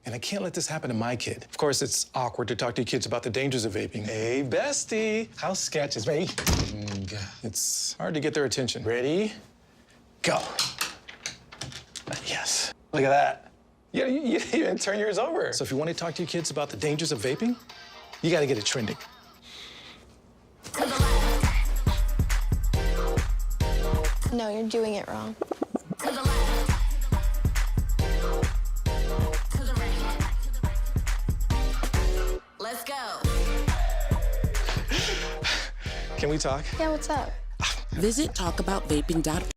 and I can't let this happen to my kid. Of course, it's awkward to talk to your kids about the dangers of vaping. Hey, bestie. How's sketches, baby? It's hard to get their attention. Ready? Go. Yes. Look at that. You even turn yours over. So if you want to talk to your kids about the dangers of vaping, you got to get it trending. No, you're doing it wrong. Let's go. Can we talk? Yeah, what's up? Visit talkaboutvaping.org.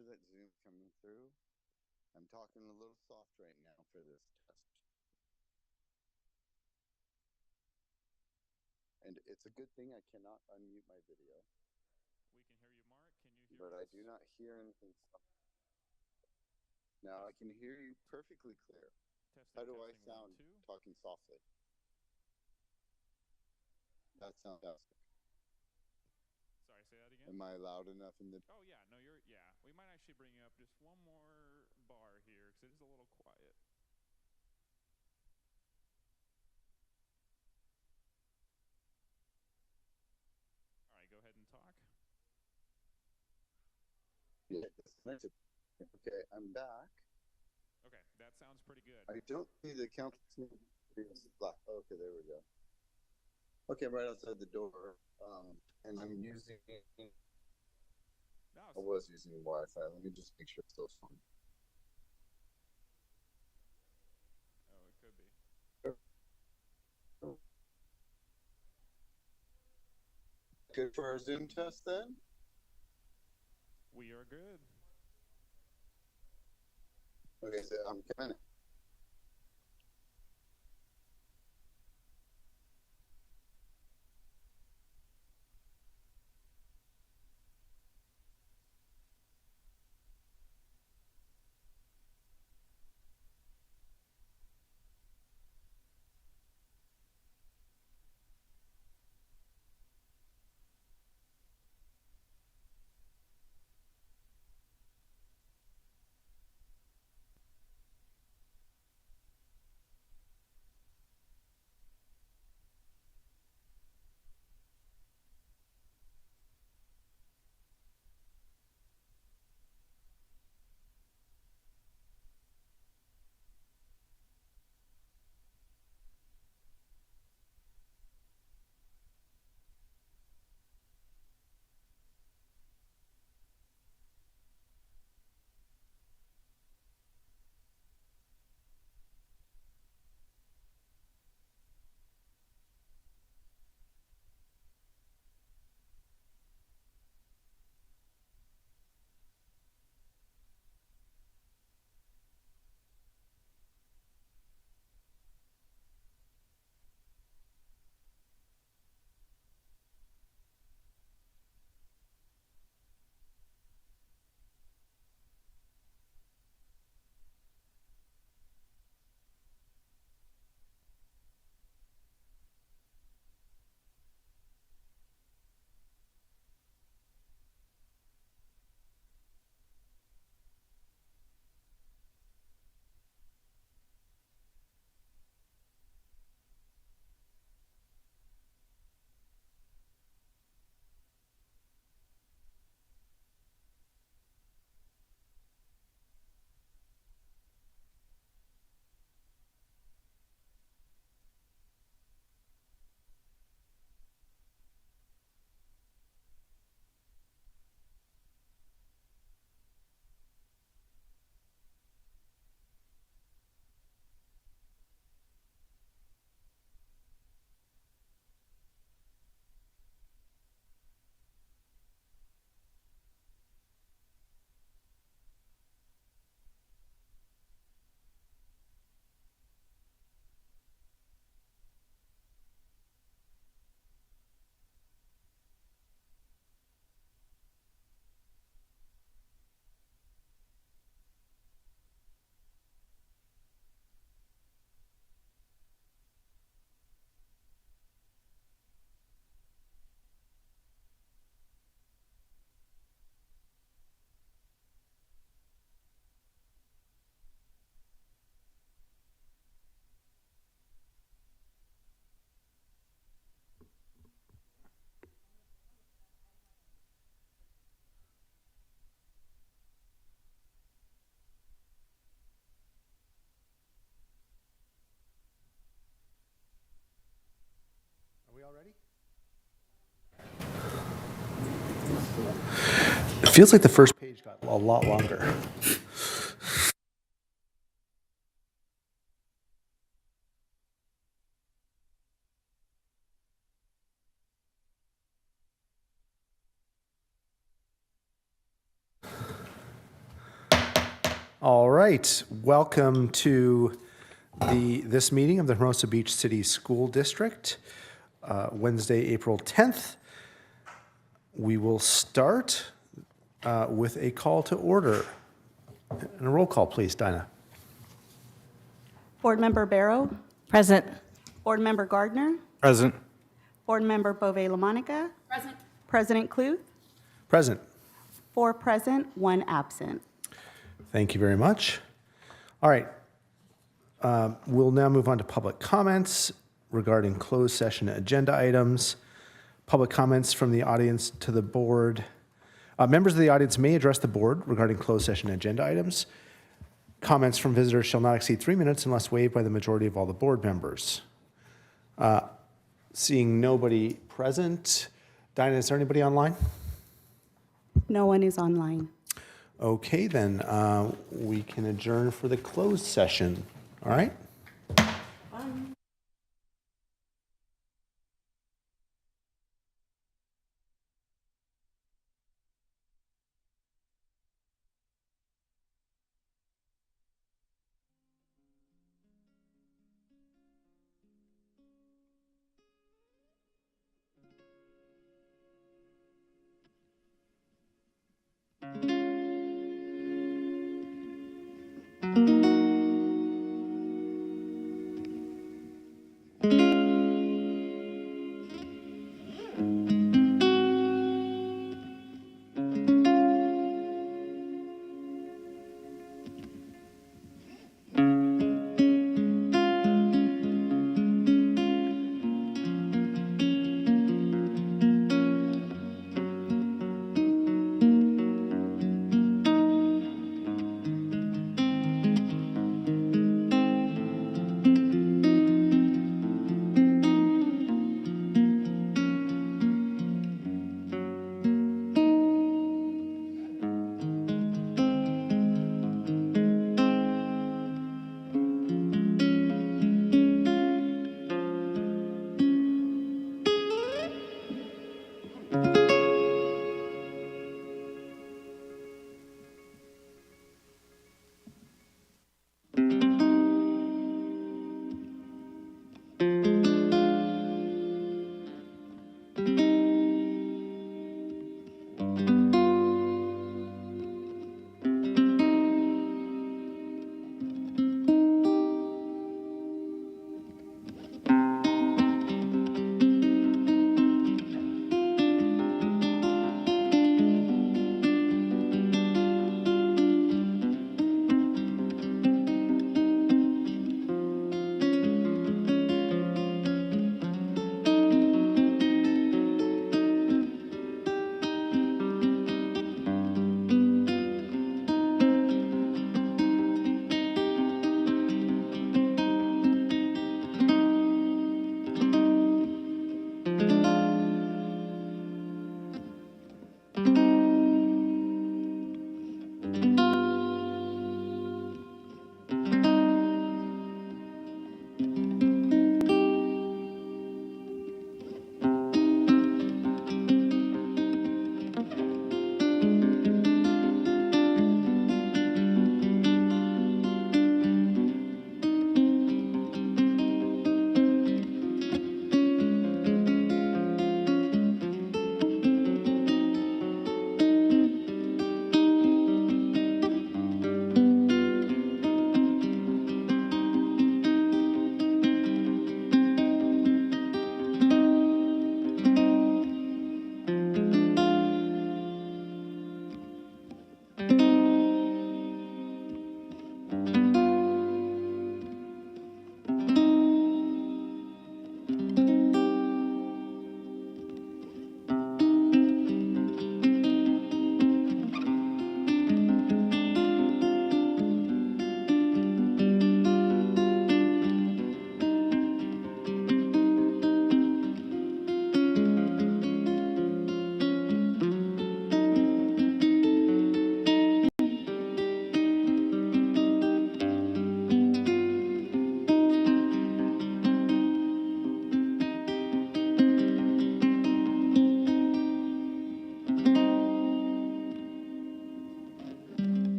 sure that Zoom's coming through. I'm talking a little soft right now for this test. And it's a good thing I cannot unmute my video. We can hear you, Mark. Can you hear But us? I do not hear anything. Now I can hear you perfectly clear. Testing, How do I testing, sound 1, 2. talking softly? That sounds fantastic. Sorry, say that again. Am I loud enough in the... Oh, yeah. No, you're, yeah. We might actually bring you up just one more bar here because it is a little quiet. All right, go ahead and talk. Yeah, okay, I'm back. Okay, that sounds pretty good. I don't see the count. Black. Okay, there we go. Okay, I'm right outside the door. And I'm using... No, I was using Wi-Fi. Let me just make sure it's still fun. oh, it could be. Good for our Zoom test then? We are good. Okay, so I'm coming. Are we all ready? It feels like the first page got a lot longer. All right, welcome to this meeting of the Hermosa Beach City School District, Wednesday, April 10th. We will start with a call to order. And a roll call, please, Dinah. Board Member Barrow. Present. Board Member Gardner. Present. Board Member Bove-LaMonica. Present. President Cluth. Present. 4 present, 1 absent. Thank you very much. All right. We'll now move on to public comments regarding closed session agenda items. Public comments from the audience to the board. Members of the audience may address the board regarding closed session agenda items. Comments from visitors shall not exceed 3 minutes unless waived by the majority of all the board members. Seeing nobody present, Dinah, is there anybody online? No one is online. Okay, then we can adjourn for the closed session. All right?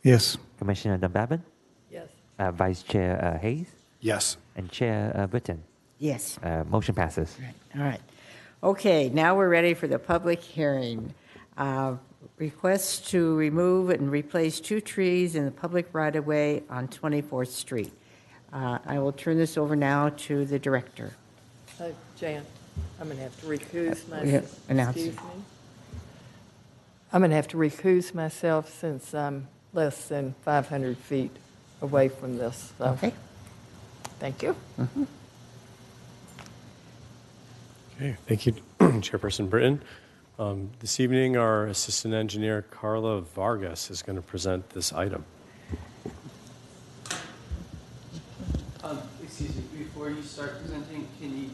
Yes. Commissioner Dunbabin, Yes. Vice Chair Hayes, Yes. and Chair Britton. Yes. Motion passes. Right. All right. Okay, now we're ready for the public hearing. Request to remove and replace 2 trees in the public right-of-way on 24th Street. I will turn this over now to the director. Jan, I'm going to have to recuse we have myself. announcement. Excuse me. I'm going to have to recuse myself since I'm less than 500 feet away from this. So. Okay. Thank you. Mm-hmm. Okay, thank you, Chairperson Britton. This evening, our Assistant Engineer, Carla Vargas, is going to present this item. Excuse me, before you start presenting, can you,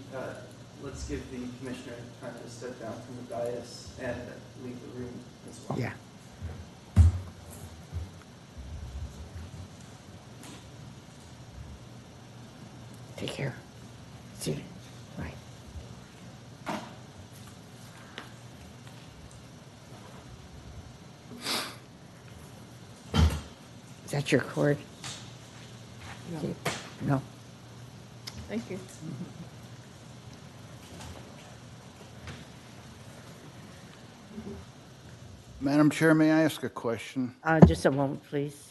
let's give the commissioner time to step down from the dais and leave the room as well. Yeah. Take care. See you. Right. Is that your cord? No. No. Thank you. Madam Chair, may I ask a question? Just a moment, please.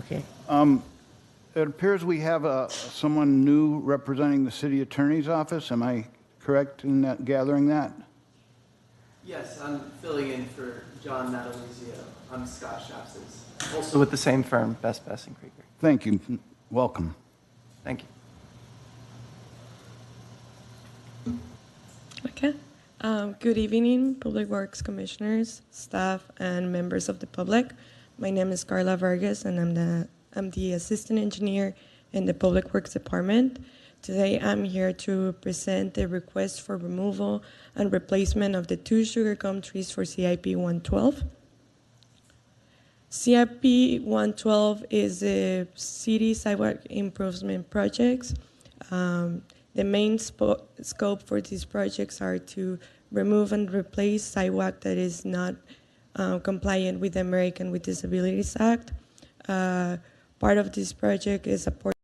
Okay. It appears we have someone new representing the city attorney's office. Am I correct in that, gathering that? Yes, I'm filling in for John Natalizio. I'm Scott Shaps's, also with the same firm, Best and Krieger. Thank you. Welcome. Thank you. Okay. Good evening, Public Works Commissioners, staff, and members of the public. My name is Carla Vargas, and I'm the Assistant Engineer in the Public Works Department. Today, I'm here to present the request for removal and replacement of the 2 sugar gum trees for CIP 112. CIP 112 is a city sidewalk improvement projects. The main scope for these projects are to remove and replace sidewalk that is not compliant with the American with Disabilities Act. Part of this project is a portion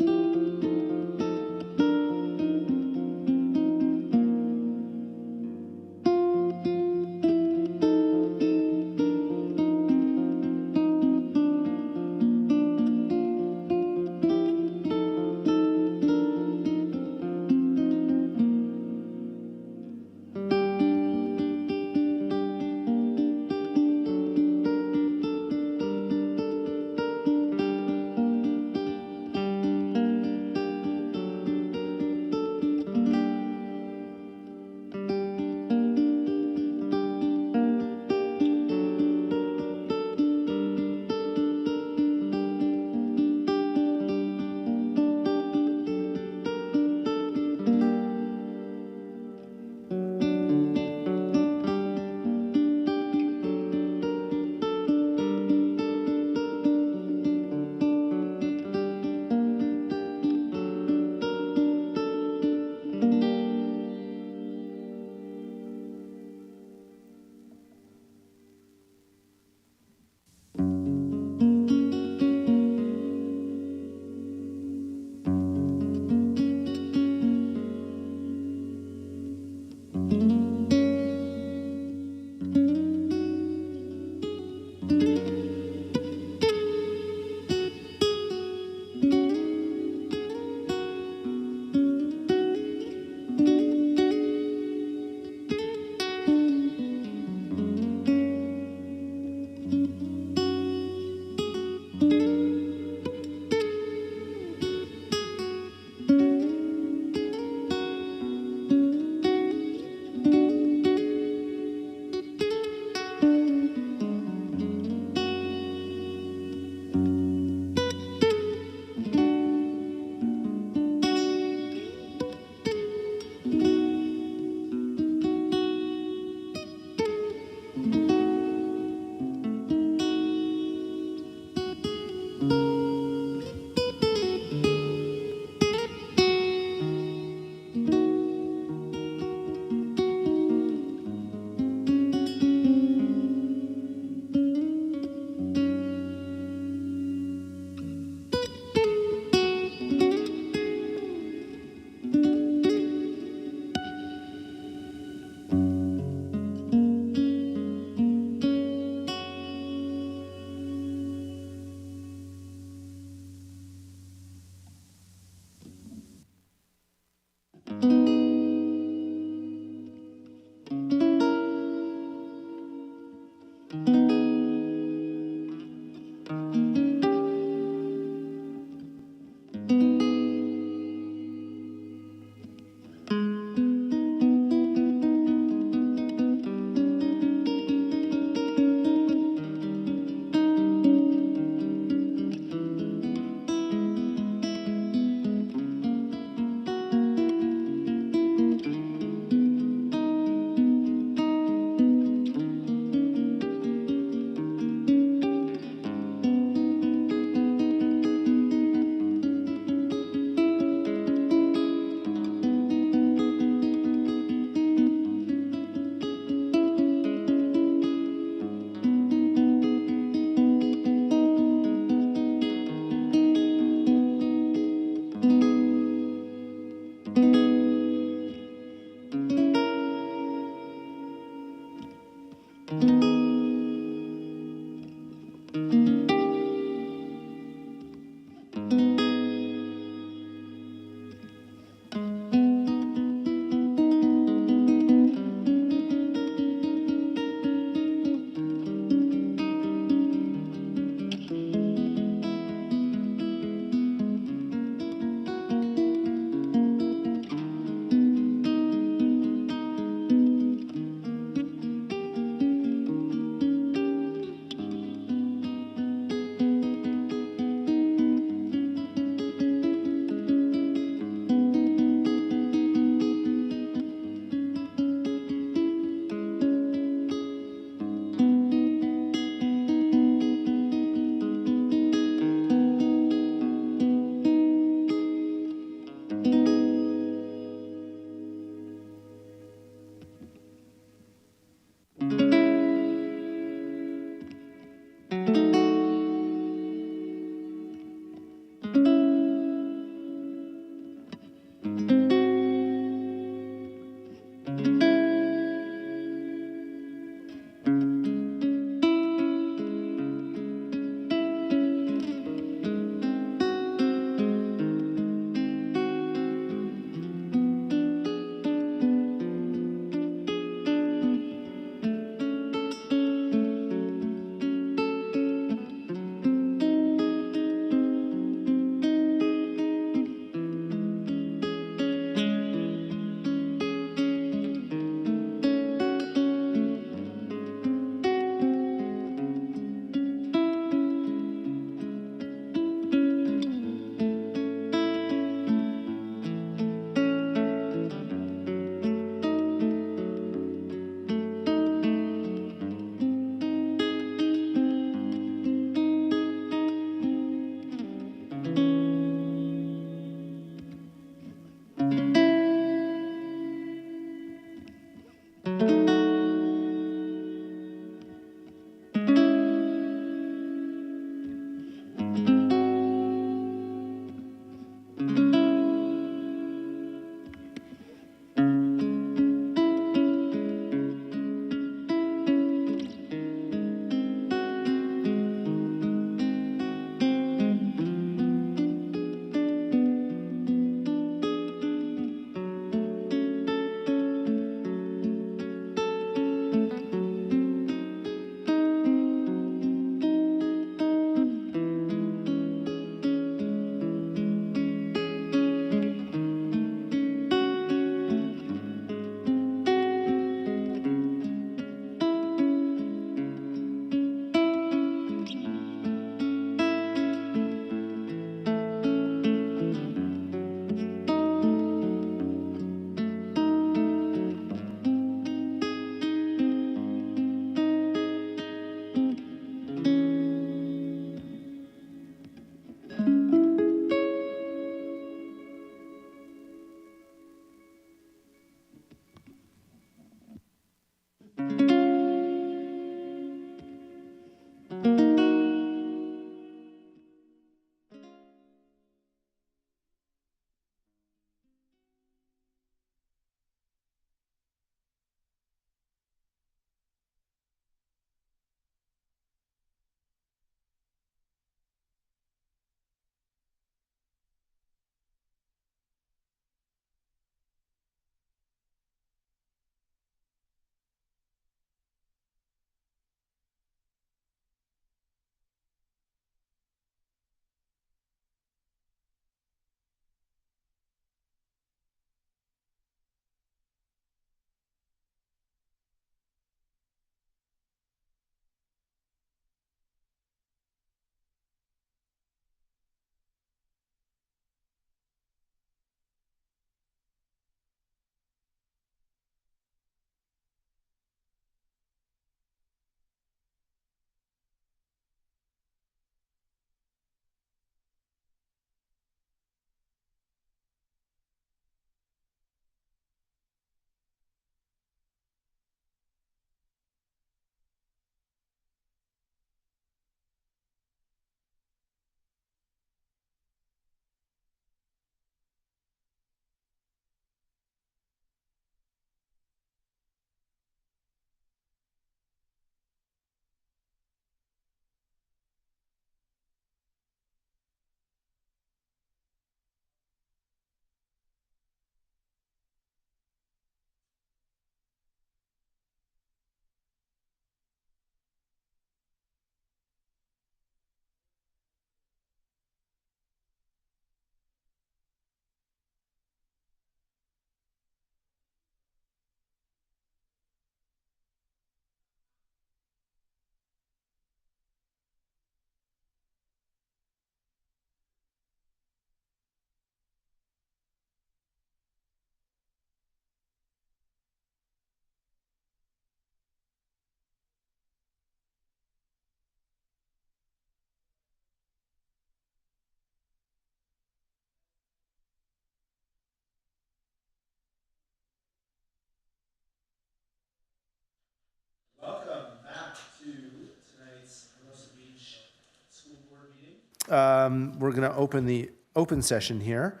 We're going to open the open session here.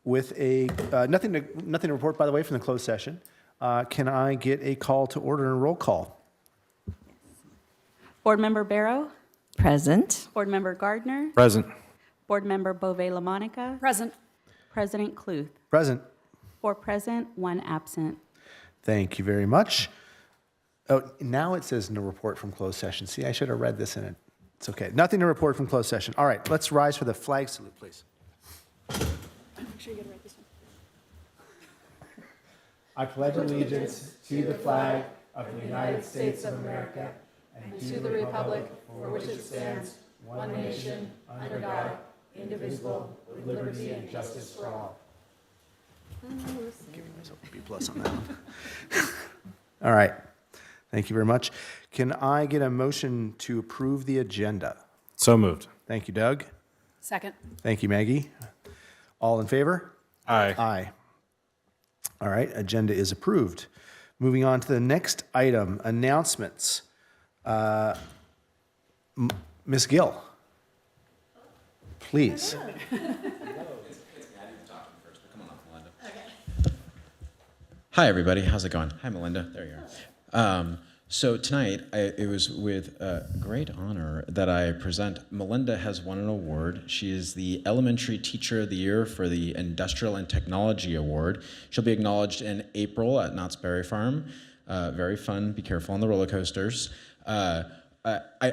with a, nothing to report, by the way, from the closed session. Can I get a call to order and roll call? Board Member Barrow, Present. Board Member Gardner, Present. Board Member Bove-LaMonica, Present. President Kluth. Present. 4 present, 1 absent. Thank you very much. Oh, now it says no report from closed session. See, I should have read this in it. It's okay. Nothing to report from closed session. All right, let's rise for the flag salute, please. Make sure you get to write this one. I pledge allegiance to the flag of the United States of America and to the republic for which it stands, one nation, under God, indivisible, with liberty and justice for all. Giving myself a B+ on that one. All right. Thank you very much. Can I get a motion to approve the agenda? So moved. Thank you, Doug. Second. Thank you, Maggie. All in favor? Aye. Aye. All right, agenda is approved. Moving on to the next item, announcements. Ms. Gill, please. Hi, everybody. How's it going? Hi, Melinda. There you are. So tonight, it was with great honor that I present. Melinda has won an award. She is the Elementary Teacher of the Year for the Industrial and Technology Award. She'll be acknowledged in April at Knott's Berry Farm. Very fun. Be careful on the roller coasters. I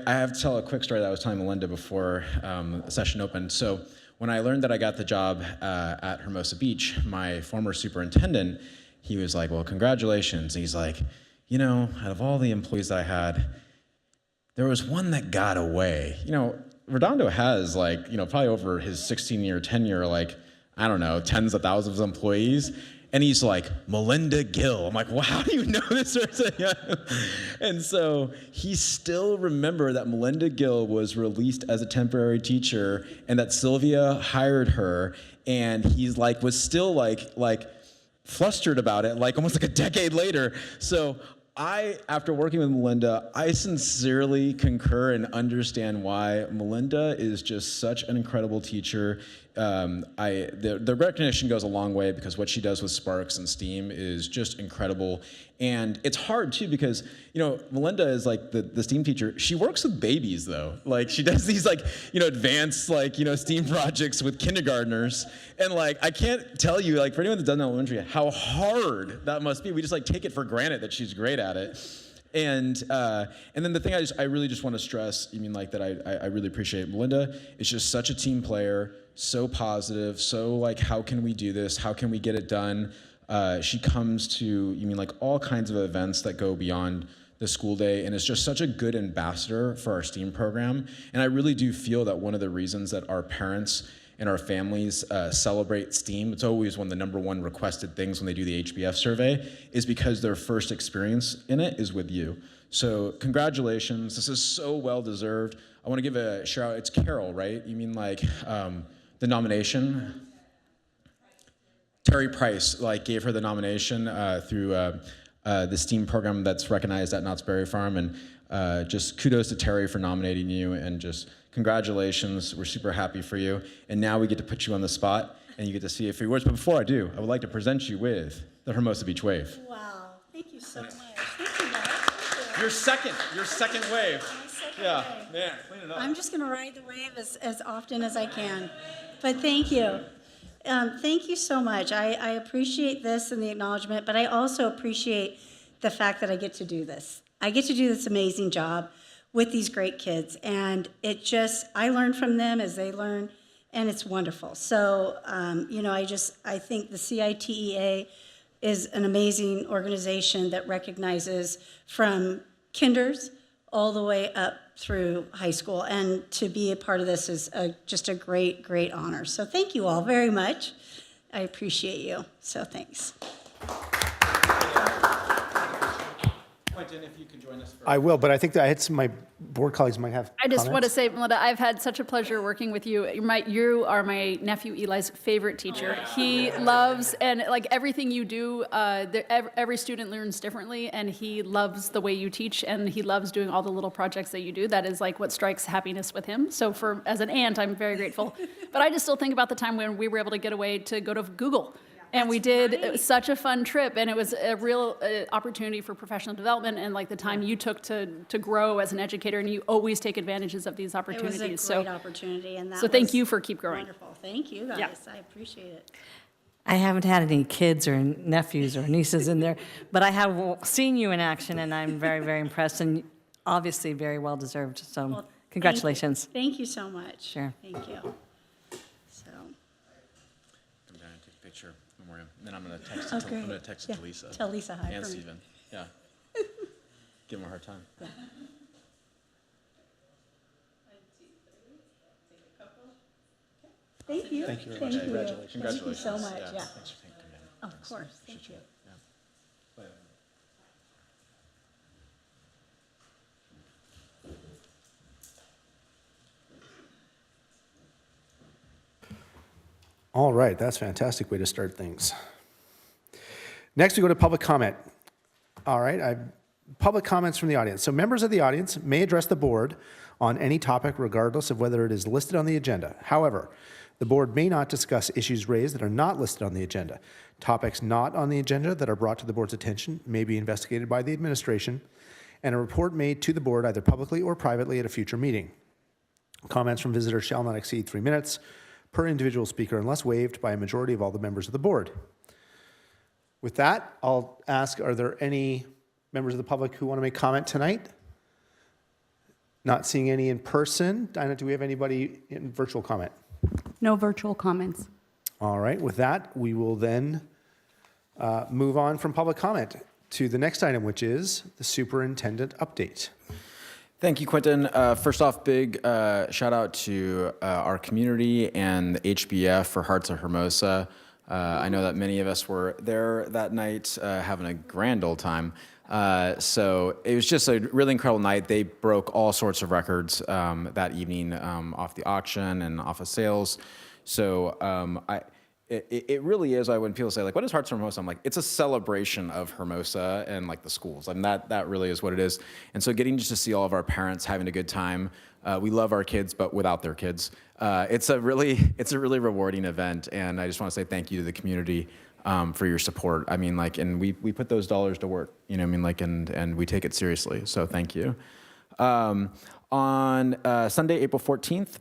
have to tell a quick story that I was telling Melinda before the session opened. So when I learned that I got the job at Hermosa Beach, my former superintendent, he was like, well, congratulations. He's like, you know, out of all the employees that I had, there was one that got away. You know, Redondo has like, you know, probably over his 16-year tenure, like, I don't know, tens of thousands of employees. And he's like, Melinda Gill. I'm like, well, how do you know this person? And so he still remembered that Melinda Gill was released as a temporary teacher and that Sylvia hired her. And he's like, was still like flustered about it, like almost like a decade later. So after working with Melinda, I sincerely concur and understand why Melinda is just such an incredible teacher. The recognition goes a long way because what she does with Sparks and STEAM is just incredible. And it's hard too because, you know, Melinda is like the STEAM teacher. She works with babies though. Like she does these like, you know, advanced like, you know, STEAM projects with kindergartners. And like, I can't tell you, like for anyone that's done elementary, how hard that must be. We just like take it for granted that she's great at it. And then the thing I really just want to stress, I mean, like that I really appreciate Melinda is just such a team player, so positive, so like, how can we do this? How can we get it done? She comes to, you mean like all kinds of events that go beyond the school day and is just such a good ambassador for our STEAM program. And I really do feel that one of the reasons that our parents and our families celebrate STEAM, it's always one of the #1 requested things when they do the HBF survey, is because their first experience in it is with you. So congratulations, this is so well deserved. I wanna give a shout out, it's Carol, right? You mean like the nomination? Terry Price like gave her the nomination through the STEAM program that's recognized at Knott's Berry Farm, and just kudos to Terry for nominating you, and just congratulations. We're super happy for you. And now we get to put you on the spot, and you get to see a few words. But before I do, I would like to present you with the Hermosa Beach Wave. Wow, thank you so much. Thank you, guys. Thank you. Your second wave. My second Yeah, wave. man, clean it up. I'm just going to ride the wave as often as I can. But thank you. Thank you so much. I appreciate this and the acknowledgement, but I also appreciate the fact that I get to do this. I get to do this amazing job with these great kids, and I learn from them as they learn, and it's wonderful. So, you know, I think the CITEA is an amazing organization that recognizes from kinders all the way up through high school, and to be a part of this is just a great, great honor. So thank you all very much. I appreciate you, so thanks. Point Quentin, if you could join us for... I will, but I think that I had my board colleagues might have I just want to comments. say, Melinda, I've had such a pleasure working with you. You are my nephew Eli's favorite teacher. He loves, and like everything you do, every student learns differently, and he loves the way you teach, and he loves doing all the little projects that you do. That is like what strikes happiness with him. So as an aunt, I'm very grateful. But I just still think about the time when we were able to get away to go to Google. And we did. It was such a fun trip, and it was a real opportunity for professional development, and like the time you took to grow as an educator, and you always take advantages of these opportunities. It was a great opportunity, and that so thank was you for keep growing. Wonderful. Thank you, guys. Yeah. I appreciate it. I haven't had any kids or nephews or nieces in there, but I have seen you in action, and I'm very, very impressed, and obviously very well deserved. So Well, congratulations. Thank you so much. Sure. Thank you. So. I'm going to take a picture, memoriam, and then I'm going to text Oh, it to, I'm great. going to text it Yeah. to Lisa. Tell Lisa hi And for me. Stephen. Yeah. Give them a hard time. Yeah. Thank you. Thank you very Thank much. you. Congratulations. Thank you so much. Yeah. Yeah. Thanks for taking time. Of Thanks. course. Appreciate Thank you. Yeah. Bye. All right, that's a fantastic way to start things. Next, we go to public comment. All right, public comments from the audience. So members of the audience may address the board on any topic regardless of whether it is listed on the agenda. However, the board may not discuss issues raised that are not listed on the agenda. Topics not on the agenda that are brought to the board's attention may be investigated by the administration, and a report made to the board either publicly or privately at a future meeting. Comments from visitors shall not exceed 3 minutes per individual speaker unless waived by a majority of all the members of the board. With that, I'll ask, are there any members of the public who want to make comment tonight? Not seeing any in person. Dinah, do we have anybody in virtual comment? No virtual comments. All right, with that, we will then move on from public comment to the next item, which is the superintendent update. Thank you, Quentin. First off, big shout out to our community and the HBF for Hearts of Hermosa. I know that many of us were there that night having a grand old time. So it was just a really incredible night. They broke all sorts of records that evening off the auction and off of sales. So it really is, when people say, like, what is Hearts of Hermosa? I'm like, it's a celebration of Hermosa and like the schools. I mean, that really is what it is. And so getting just to see all of our parents having a good time. We love our kids, but without their kids. It's a really rewarding event. And I just want to say thank you to the community for your support. I mean, like, and we put those dollars to work, you know what I mean? Like, and we take it seriously. So thank you. On Sunday, April 14th,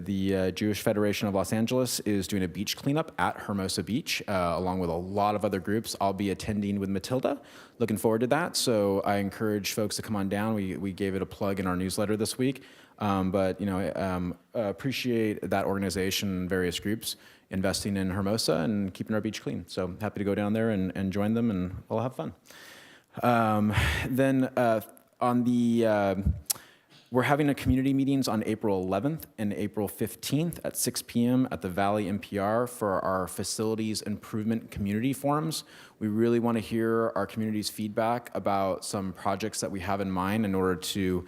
the Jewish Federation of Los Angeles is doing a beach cleanup at Hermosa Beach, along with a lot of other groups. I'll be attending with Matilda. Looking forward to that. So I encourage folks to come on down. We gave it a plug in our newsletter this week. But, you know, appreciate that organization and various groups investing in Hermosa and keeping our beach clean. So happy to go down there and join them, and we'll have fun. Then on the... we're having a community meetings on April 11th and April 15th at 6 p.m. at the Valley NPR for our facilities improvement community forums. We really want to hear our community's feedback about some projects that we have in mind in order to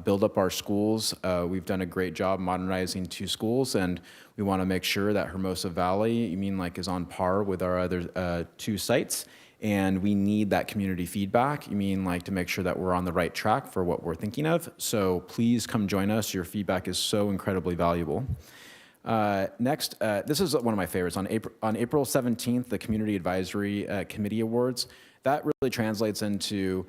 build up our schools. We've done a great job modernizing 2 schools, and we want to make sure that Hermosa Valley, is on par with our other 2 sites. And we need that community feedback. To make sure that we're on the right track for what we're thinking of. So please come join us. Your feedback is so incredibly valuable. Next, this is one of my favorites. On April 17th, the Community Advisory Committee Awards. That really translates into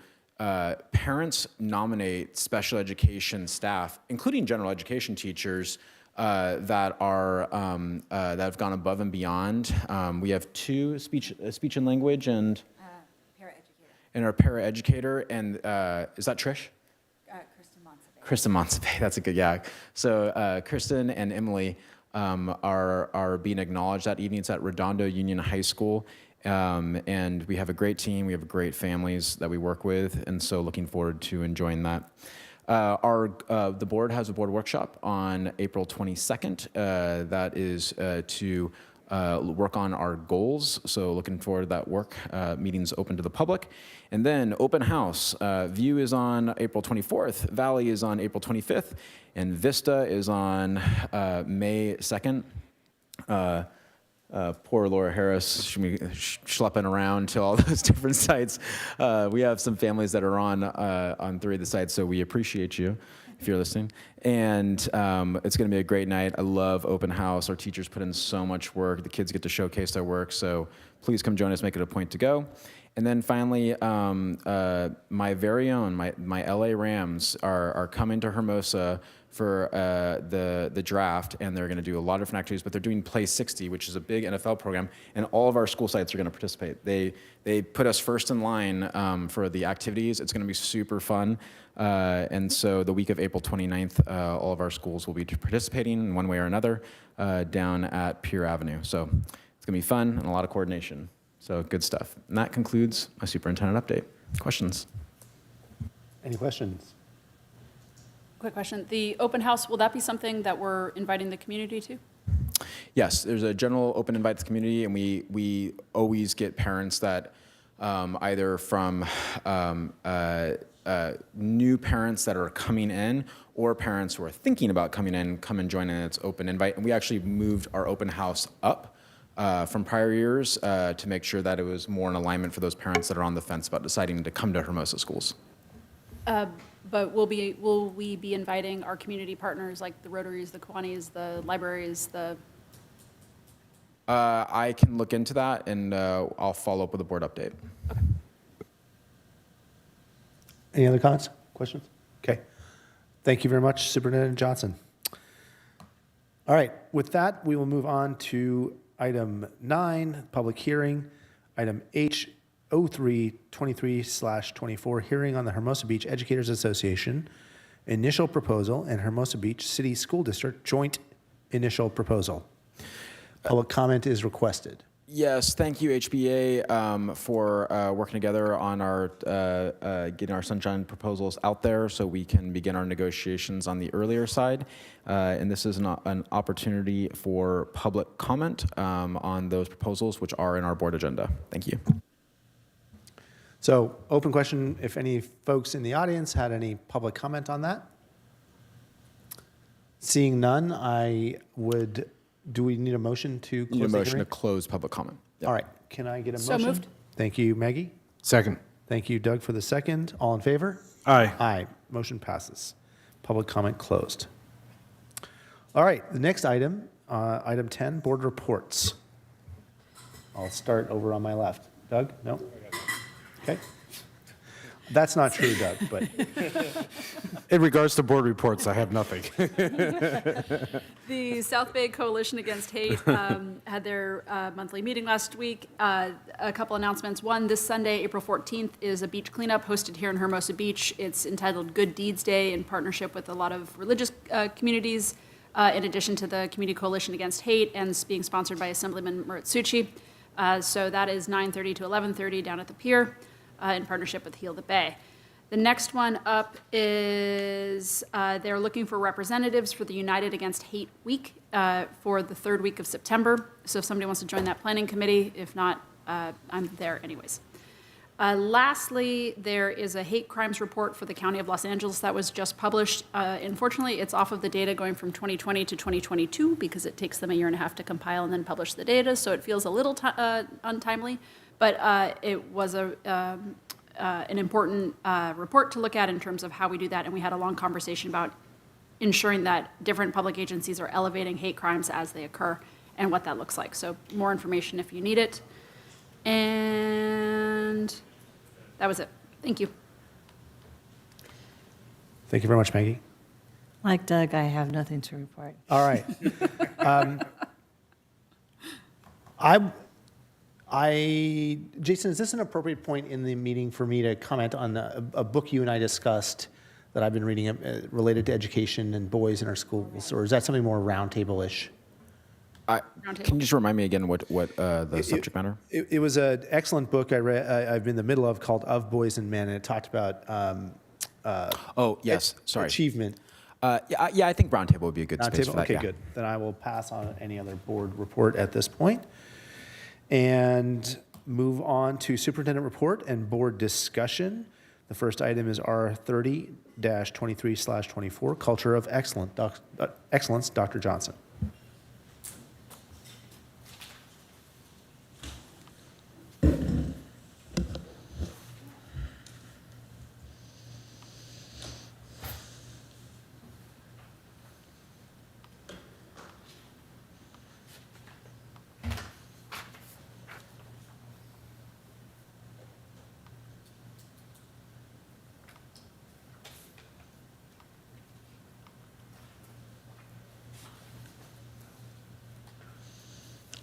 parents nominate special education staff, including general education teachers, that have gone above and beyond. We have 2 speech and language and our paraeducator. And is that Trish? Kristen Monsabay. That's a good, yeah. So Kristen and Emily are being acknowledged that evening. It's at Redondo Union High School. And we have a great team. We have great families that we work with. And so looking forward to enjoying that. The board has a board workshop on April 22nd. That is to work on our goals. So looking forward to that work. Meetings open to the public. And then open house. View is on April 24th. Valley is on April 25th. And Vista is on May 2nd. Poor Laura Harris, she'll be schlepping around to all those different sites. We have some families that are on 3 of the sites, so we appreciate you if you're listening. And it's going to be a great night. I love open house. Our teachers put in so much work. The kids get to showcase their work, so please come join us. Make it a point to go. And then finally, my very own, my LA Rams are coming to Hermosa for the draft, and they're going to do a lot of different activities, but they're doing Play 60, which is a big NFL program, and all of our school sites are going to participate. They put us first in line for the activities. It's going to be super fun, and so the week of April 29th, all of our schools will be participating in one way or another down at Pier Avenue. So it's going to be fun and a lot of coordination. So good stuff. And that concludes my superintendent update. Questions? Any questions? Quick question. The open house, will that be something that we're inviting the community to? Yes, there's a general open invite to the community, and we always get parents that either from new parents that are coming in or parents who are thinking about coming in, come and join in. It's open invite. And we actually moved our open house up from prior years to make sure that it was more in alignment for those parents that are on the fence about deciding to come to Hermosa schools. But will we be inviting our community partners like the Rotaries, the Kiwanis, the libraries, the... I can look into that, and I'll follow up with a board update. Okay. Any other comments, questions? Okay. Thank you very much, Superintendent Johnson. All right, with that, we will move on to item 9, public hearing. Item H, 0323/24, hearing on the Hermosa Beach Educators Association initial proposal and Hermosa Beach City School District joint initial proposal. Public comment is requested. Yes, thank you, HBA, for working together on our getting our sunshine proposals out there so we can begin our negotiations on the earlier side. And this is an opportunity for public comment on those proposals, which are in our board agenda. Thank you. So, open question, if any folks in the audience had any public comment on that? Seeing none, do we need a motion to close Need a the motion hearing? to close public comment. Yep. All right, can I get a So motion? moved. Thank you, Maggie. Second. Thank you, Doug, for the second. All in favor? Aye. Aye. Motion passes. Public comment closed. All right, the next item, item 10, board reports. I'll start over on my left. Doug? No? Okay. That's not true, Doug, but In regards to board reports, I have nothing. The South Bay Coalition Against Hate had their monthly meeting last week. A couple announcements. One, this Sunday, April 14th, is a beach cleanup hosted here in Hermosa Beach. It's entitled Good Deeds Day in partnership with a lot of religious communities, in addition to the Community Coalition Against Hate, and it's being sponsored by Assemblyman Muratsuchi. So that is 9:30 to 11:30 down at the pier in partnership with Heal the Bay. The next one up is they're looking for representatives for the United Against Hate Week for the 3rd week of September. So if somebody wants to join that planning committee, if not, I'm there anyways. Lastly, there is a hate crimes report for the County of Los Angeles that was just published. Unfortunately, it's off of the data going from 2020 to 2022 because it takes them a year and a half to compile and then publish the data, so it feels a little untimely. But it was an important report to look at in terms of how we do that, and we had a long conversation about ensuring that different public agencies are elevating hate crimes as they occur and what that looks like. So more information if you need it. And that was it. Thank you. thank you very much, Maggie. Like Doug, I have nothing to report. All right. Jason, is this an appropriate point in the meeting for me to comment on a book you and I discussed that I've been reading related to education and boys in our schools, or is that something more roundtable-ish? Can you just remind me again what the subject matter? It was an excellent book I read. I've been in the middle of called Of Boys and Men, and it talked about oh yes, sorry, achievement. Yeah, I think roundtable would be a good space for Roundtable? that. Okay, yeah. good. Then I will pass on any other board report at this point. And move on to superintendent report and board discussion. The first item is R30-23/24, Culture of Excellence, Dr. Johnson.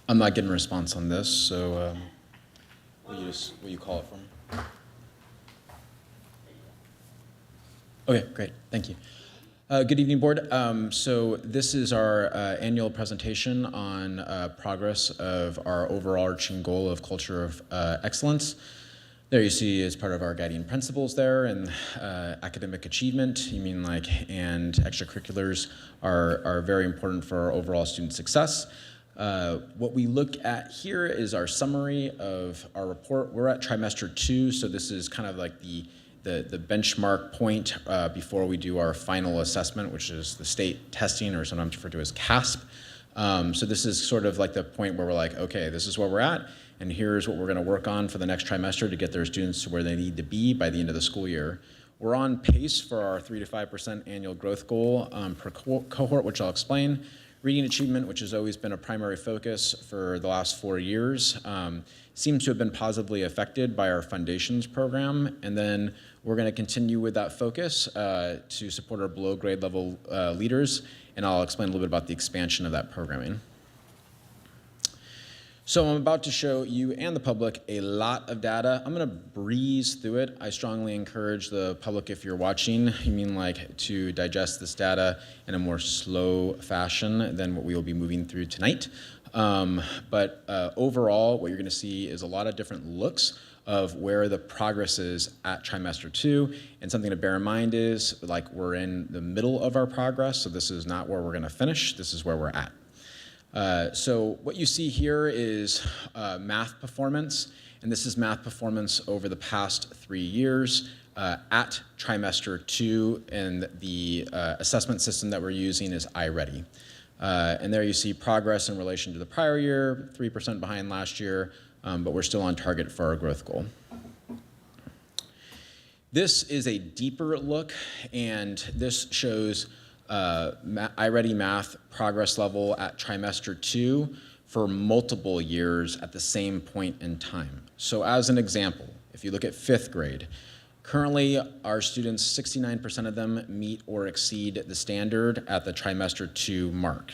I'm not getting a response on this, so will you call it for me? Okay, great, thank you. Good evening, board. So this is our annual presentation on progress of our overarching goal of culture of excellence. There you see as part of our guiding principles there, and academic achievement, and extracurriculars are very important for our overall student success. What we look at here is our summary of our report. We're at trimester 2, so this is kind of like the benchmark point before we do our final assessment, which is the state testing, or sometimes referred to as CASP. So this is sort of like the point where we're like, okay, this is where we're at, and here's what we're going to work on for the next trimester to get their students to where they need to be by the end of the school year. We're on pace for our 3 to 5% annual growth goal per cohort, which I'll explain. Reading achievement, which has always been a primary focus for the last 4 years, seems to have been positively affected by our foundations program. And then we're going to continue with that focus to support our below grade level leaders. And I'll explain a little bit about the expansion of that programming. So I'm about to show you and the public a lot of data. I'm going to breeze through it. I strongly encourage the public, if you're watching, to digest this data in a more slow fashion than what we will be moving through tonight. But overall, what you're going to see is a lot of different looks of where the progress is at trimester 2. And something to bear in mind is we're in the middle of our progress, so this is not where we're going to finish. This is where we're at. So what you see here is math performance, and this is math performance over the past 3 years at trimester 2, and the assessment system that we're using is iReady. And there you see progress in relation to the prior year, 3% behind last year, but we're still on target for our growth goal. This is a deeper look, and this shows iReady math progress level at trimester 2 for multiple years at the same point in time. So as an example, if you look at 5th grade, currently our students, 69% of them meet or exceed the standard at the trimester 2 mark.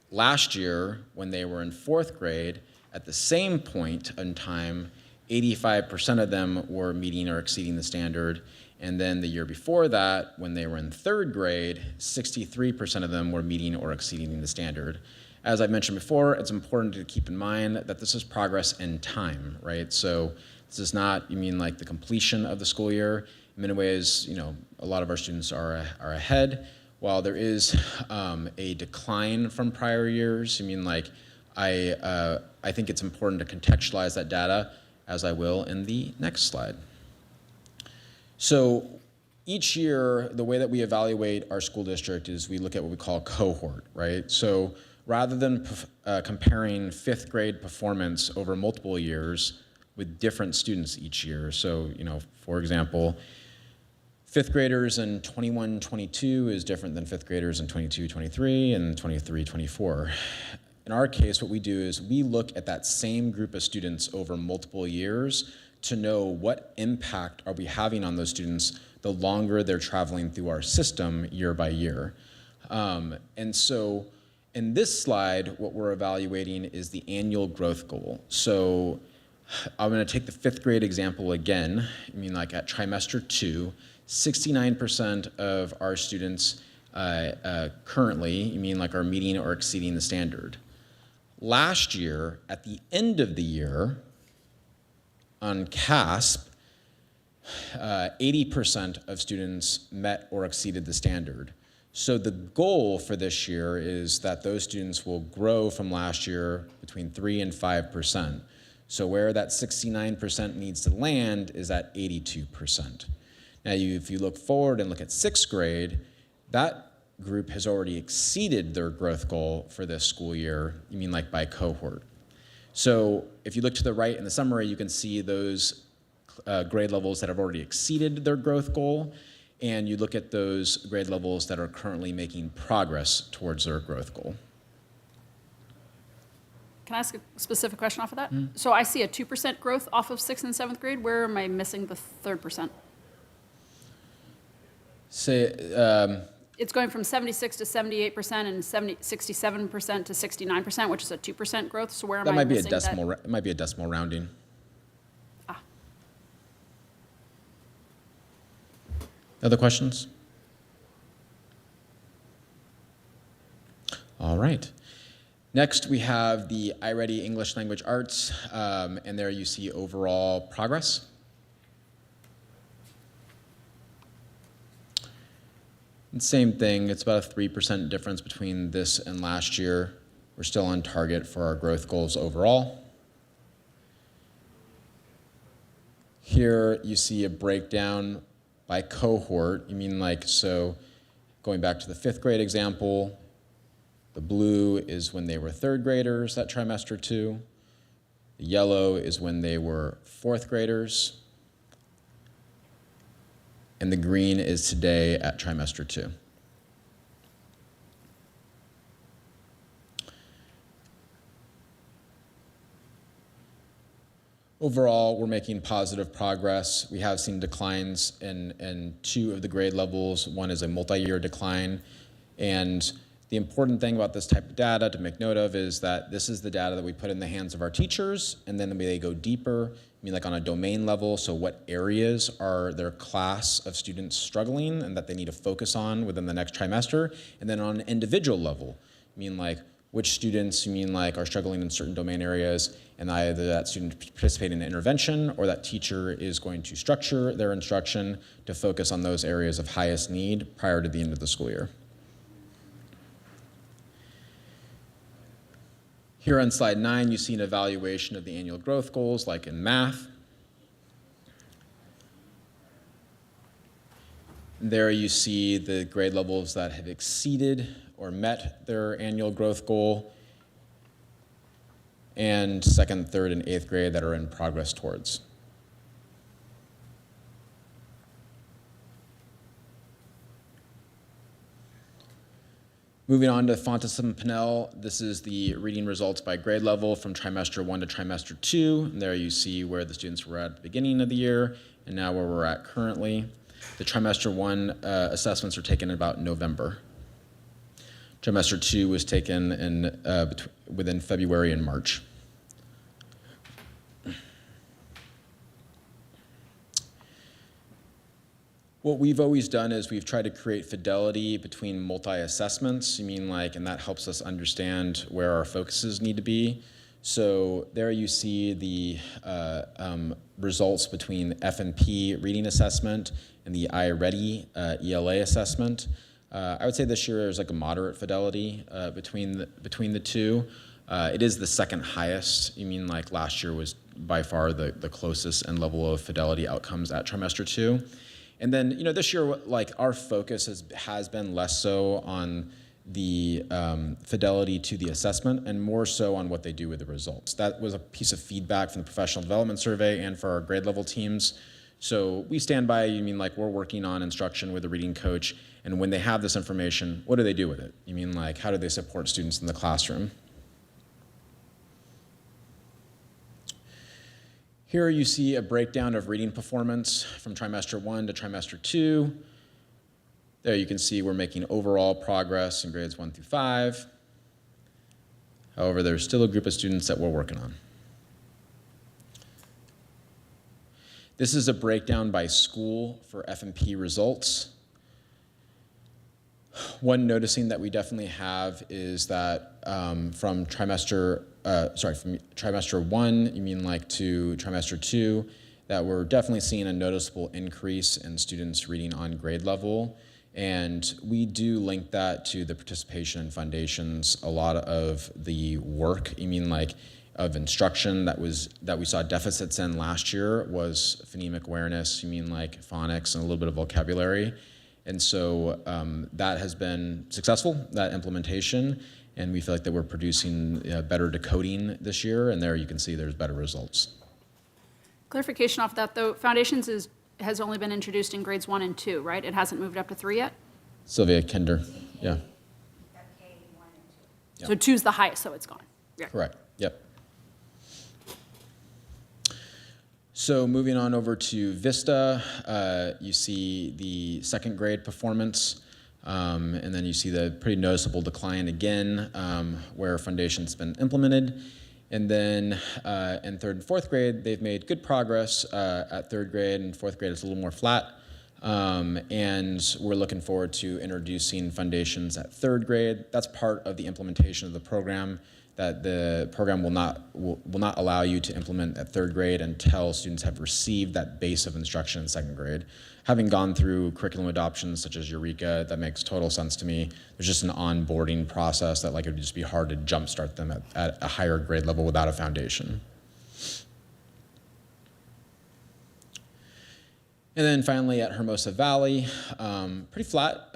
Last year, when they were in 4th grade, at the same point in time, 85% of them were meeting or exceeding the standard. And then the year before that, when they were in 3rd grade, 63% of them were meeting or exceeding the standard. As I've mentioned before, it's important to keep in mind that this is progress in time, right? So this is not, the completion of the school year. In many ways, a lot of our students are ahead. While there is a decline from prior years, I think it's important to contextualize that data, as I will in the next slide. So each year, the way that we evaluate our school district is we look at what we call cohort, right? So rather than comparing 5th grade performance over multiple years with different students each year, so, for example, 5th graders in 21-22 is different than 5th graders in 22-23 and 23-24. In our case, what we do is we look at that same group of students over multiple years to know what impact are we having on those students the longer they're traveling through our system year by year. And so in this slide, what we're evaluating is the annual growth goal. So I'm going to take the 5th grade example again. At trimester 2, 69% of our students currently, are meeting or exceeding the standard. Last year, at the end of the year, on CASP, 80% of students met or exceeded the standard. So the goal for this year is that those students will grow from last year between 3 and 5%. So where that 69% needs to land is at 82%. Now, if you look forward and look at 6th grade, that group has already exceeded their growth goal for this school year, you mean like by cohort. So if you look to the right in the summary, you can see those grade levels that have already exceeded their growth goal, and you look at those grade levels that are currently making progress towards their growth goal. Can I ask a specific question off of that? So I see a 2% growth off of 6th and 7th grade. Where am I missing the 3%? It's going from 76 to 78% and 67% to 69%, which is a 2% growth. So where am I missing that? It might be a decimal rounding. Other questions? All right. Next, we have the iReady English Language Arts, and there you see overall progress. And same thing, it's about a 3% difference between this and last year. We're still on target for our growth goals overall. Here you see a breakdown by cohort. You mean like, so going back to the 5th grade example, the blue is when they were 3rd graders at trimester 2. The yellow is when they were 4th graders. And the green is today at trimester 2. Overall, we're making positive progress. We have seen declines in 2 of the grade levels. One is a multi-year decline. And the important thing about this type of data to make note of is that this is the data that we put in the hands of our teachers, and then they go deeper, I mean like on a domain level, so what areas are their class of students struggling and that they need to focus on within the next trimester, and then on an individual level, I mean like which students you mean like are struggling in certain domain areas, and either that student participate in an intervention or that teacher is going to structure their instruction to focus on those areas of highest need prior to the end of the school year. Here on slide 9, you see an evaluation of the annual growth goals, like in math. There you see the grade levels that have exceeded or met their annual growth goal, and 2nd, 3rd, and 8th grade that are in progress towards. Moving on to Fontes and Pinnell, this is the reading results by grade level from trimester 1 to trimester 2. And there you see where the students were at the beginning of the year and now where we're at currently. The trimester 1 assessments are taken in about November. Trimester 2 was taken in, within February and March. What we've always done is we've tried to create fidelity between multi-assessments. You mean like, and that helps us understand where our focuses need to be. So there you see the results between F&P reading assessment and the iReady ELA assessment. I would say this year there's like a moderate fidelity between the two. It is the 2nd highest. You mean like last year was by far the closest and level of fidelity outcomes at trimester 2. And then, you know, this year, like our focus has been less so on the fidelity to the assessment and more so on what they do with the results. That was a piece of feedback from the professional development survey and for our grade level teams. So we stand by, you mean like we're working on instruction with a reading coach, and when they have this information, what do they do with it? You mean like how do they support students in the classroom? Here you see a breakdown of reading performance from trimester 1 to trimester 2. There you can see we're making overall progress in grades 1 through 5. However, there's still a group of students that we're working on. This is a breakdown by school for F&P results. One noticing that we definitely have is that from trimester 1, you mean like to trimester 2, that we're definitely seeing a noticeable increase in students reading on grade level. And we do link that to the participation in foundations. A lot of the work, of instruction that we saw deficits in last year was phonemic awareness, phonics and a little bit of vocabulary. And so that has been successful, that implementation, and we feel like that we're producing better decoding this year, and there you can see there's better results. Clarification off that, though, foundations has only been introduced in grades 1 and 2, right? It hasn't moved up to 3 yet? Sylvia, kinder, yeah. So 2's the highest, so it's gone. Yeah. Correct, yep. So moving on over to Vista, you see the second grade performance, and then you see the pretty noticeable decline again where foundation's been implemented. And then in third and fourth grade, they've made good progress. At third grade and fourth grade, it's a little more flat. And we're looking forward to introducing foundations at third grade. That's part of the implementation of the program, that the program will not allow you to implement at third grade until students have received that base of instruction in second grade. Having gone through curriculum adoptions such as Eureka, that makes total sense to me. There's just an onboarding process that it would just be hard to jumpstart them at a higher grade level without a foundation. And then finally at Hermosa Valley, pretty flat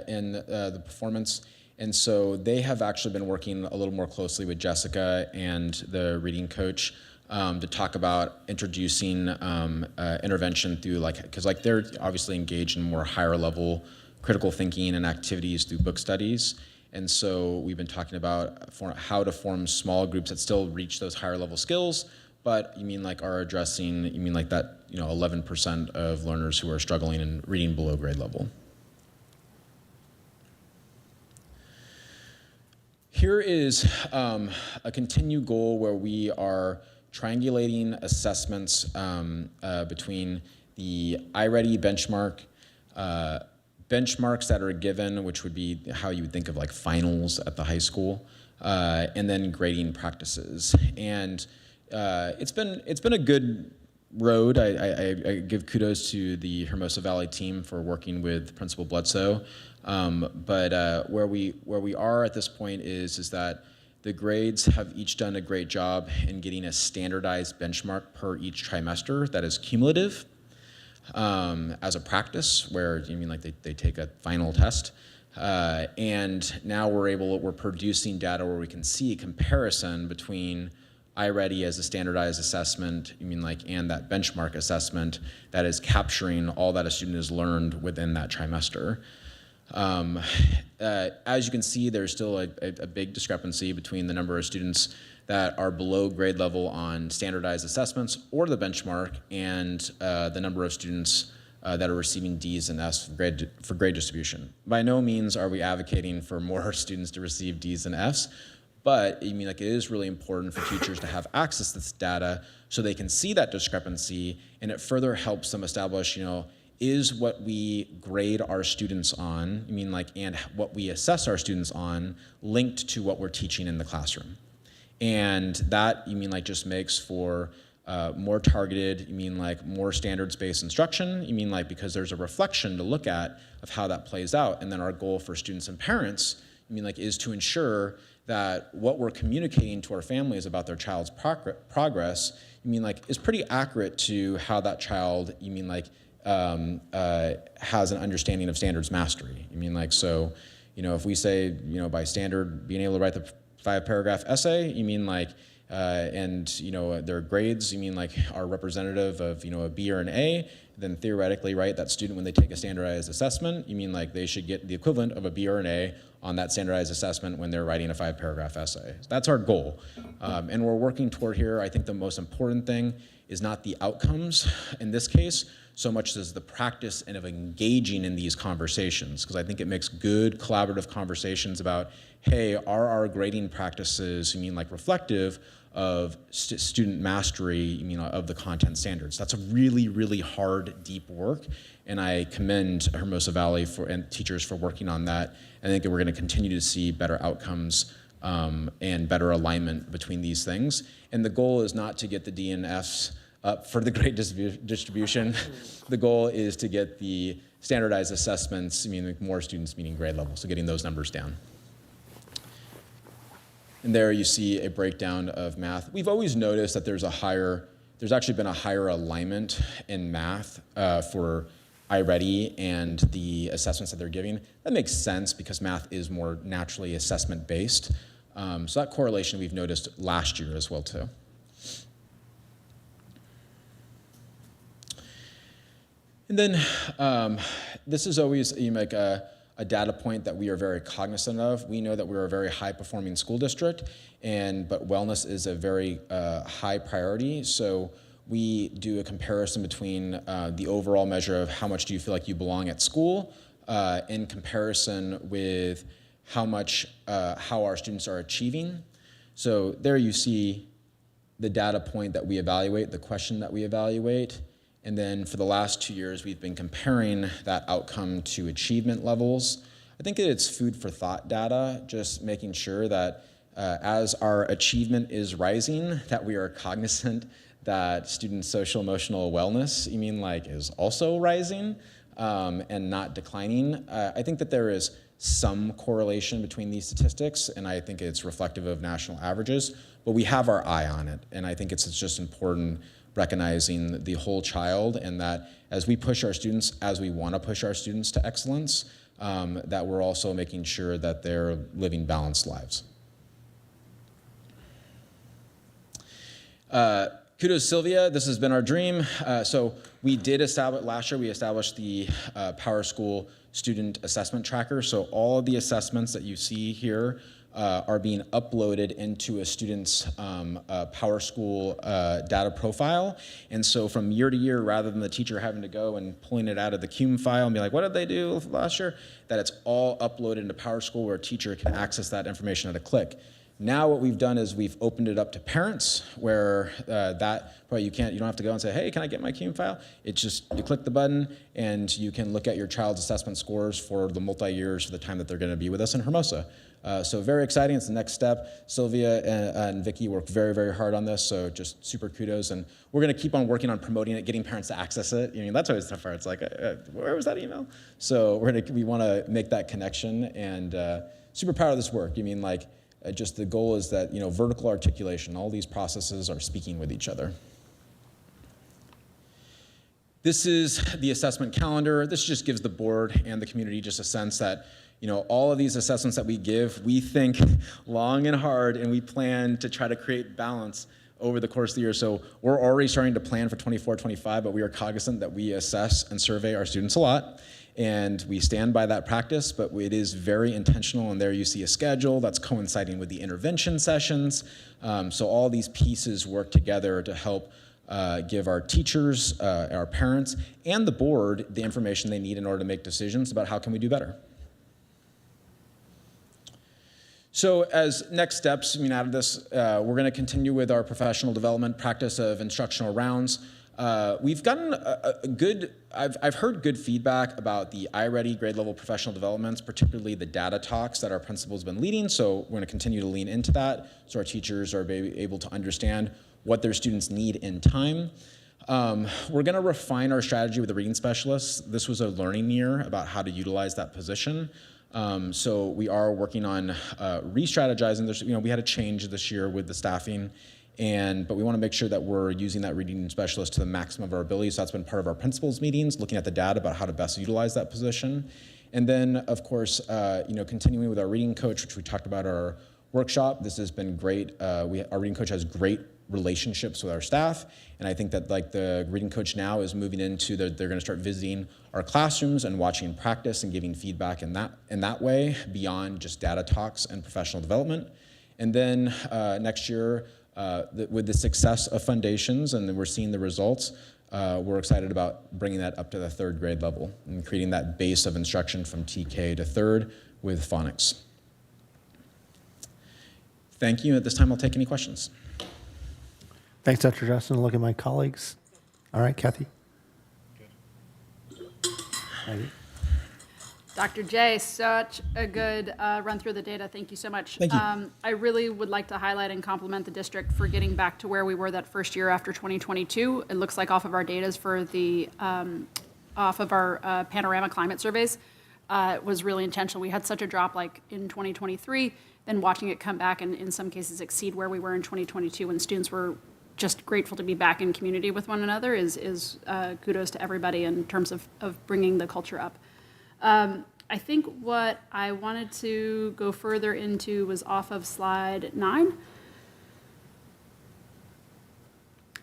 in the performance. And so they have actually been working a little more closely with Jessica and the reading coach to talk about introducing intervention through because they're obviously engaged in more higher level critical thinking and activities through book studies. And so we've been talking about how to form small groups that still reach those higher level skills, but are addressing, that 11% of learners who are struggling and reading below grade level. Here is a continued goal where we are triangulating assessments between the iReady benchmark, benchmarks that are given, which would be how you would think of finals at the high school, and then grading practices. And it's been a good road. I give kudos to the Hermosa Valley team for working with Principal Bledsoe. But where we are at this point is that the grades have each done a great job in getting a standardized benchmark per each trimester that is cumulative as a practice, where they take a final test. And now we're producing data where we can see a comparison between iReady as a standardized assessment, and that benchmark assessment that is capturing all that a student has learned within that trimester. As you can see, there's still a big discrepancy between the number of students that are below grade level on standardized assessments or the benchmark and the number of students that are receiving D's and F's for grade distribution. By no means are we advocating for more students to receive D's and F's, but it is really important for teachers to have access to this data so they can see that discrepancy, and it further helps them establish, is what we grade our students on, and what we assess our students on linked to what we're teaching in the classroom. And that, just makes for more targeted, more standards-based instruction, because there's a reflection to look at of how that plays out. And then our goal for students and parents, is to ensure that what we're communicating to our families about their child's progress, is pretty accurate to how that child, has an understanding of standards mastery. So, if we say, by standard, being able to write the 5-paragraph essay, and their grades, are representative of, a B or an A, then theoretically, right, that student, when they take a standardized assessment, they should get the equivalent of a B or an A on that standardized assessment when they're writing a 5-paragraph essay. So that's our goal. And we're working toward here. I think the most important thing is not the outcomes in this case, so much as the practice and of engaging in these conversations, because I think it makes good collaborative conversations about, hey, are our grading practices, reflective of student mastery, of the content standards? That's a really, really hard, deep work, and I commend Hermosa Valley and teachers for working on that. I think that we're going to continue to see better outcomes and better alignment between these things. And the goal is not to get the D and Fs for the grade distribution. The goal is to get the standardized assessments, meaning more students meeting grade level, so getting those numbers down. And there you see a breakdown of math. We've always noticed that there's actually been a higher alignment in math for iReady and the assessments that they're giving. That makes sense because math is more naturally assessment based. So that correlation we've noticed last year as well too. And then this is always like a data point that we are very cognizant of. We know that we're a very high-performing school district, but wellness is a very high priority. So we do a comparison between the overall measure of how much do you feel like you belong at school in comparison with how our students are achieving. So there you see the data point that we evaluate, the question that we evaluate. And then for the last 2 years, we've been comparing that outcome to achievement levels. I think it's food for thought data, just making sure that as our achievement is rising, that we are cognizant that student social emotional wellness, is also rising and not declining. I think that there is some correlation between these statistics, and I think it's reflective of national averages, but we have our eye on it. And I think it's just important recognizing the whole child, and that as we push our students, as we want to push our students to excellence, that we're also making sure that they're living balanced lives. Kudos Sylvia, this has been our dream. So we did establish, last year we established the Power School Student Assessment Tracker. So all of the assessments that you see here are being uploaded into a student's Power School data profile. And so from year to year, rather than the teacher having to go and pulling it out of the CUME file and be like, what did they do last year? That it's all uploaded into Power School where a teacher can access that information at a click. Now what we've done is we've opened it up to parents where you don't have to go and say, hey, can I get my CUME file? It's just, you click the button and you can look at your child's assessment scores for the multi-years for the time that they're gonna be with us in Hermosa. So very exciting, it's the next step. Sylvia and Vicky worked very, very hard on this, so just super kudos. And we're gonna keep on working on promoting it, getting parents to access it. That's always the tough part. It's like, where was that email? So we wanna make that connection, and super proud of this work. Just the goal is that, vertical articulation, all these processes are speaking with each other. This is the assessment calendar. This just gives the board and the community just a sense that, all of these assessments that we give, we think long and hard, and we plan to try to create balance over the course of the year. So we're already starting to plan for 24-25, but we are cognizant that we assess and survey our students a lot. And we stand by that practice, but it is very intentional, and there you see a schedule that's coinciding with the intervention sessions. So all these pieces work together to help give our teachers, our parents, and the board the information they need in order to make decisions about how can we do better. So as next steps, out of this, we're gonna continue with our professional development practice of instructional rounds. We've gotten I've heard good feedback about the iReady grade level professional developments, particularly the data talks that our principal's been leading. So we're gonna continue to lean into that so our teachers are able to understand what their students need in time. We're gonna refine our strategy with the reading specialists. This was a learning year about how to utilize that position. So we are working on re-strategizing. We had a change this year with the staffing, but we want to make sure that we're using that reading specialist to the maximum of our ability. So that's been part of our principals meetings, looking at the data about how to best utilize that position. And then, of course, continuing with our reading coach, which we talked about at our workshop. This has been great. Our reading coach has great relationships with our staff, and I think that the reading coach now is moving into they're going to start visiting our classrooms and watching practice and giving feedback in that way beyond just data talks and professional development. And then next year, with the success of foundations and we're seeing the results, we're excited about bringing that up to the 3rd grade level and creating that base of instruction from TK to 3rd with phonics. Thank you. At this time, I'll take any questions. Thanks, Dr. Justin. Look at my colleagues. All right, Kathy. Dr. J, such a good run through the data. Thank you so much. Thank you. I really would like to highlight and compliment the district for getting back to where we were that first year after 2022. It looks like off of our data for the off of our panorama climate surveys was really intentional. We had such a drop like in 2023, then watching it come back and in some cases exceed where we were in 2022 when students were just grateful to be back in community with one another is kudos to everybody in terms of bringing the culture up. I think what I wanted to go further into was off of slide 9.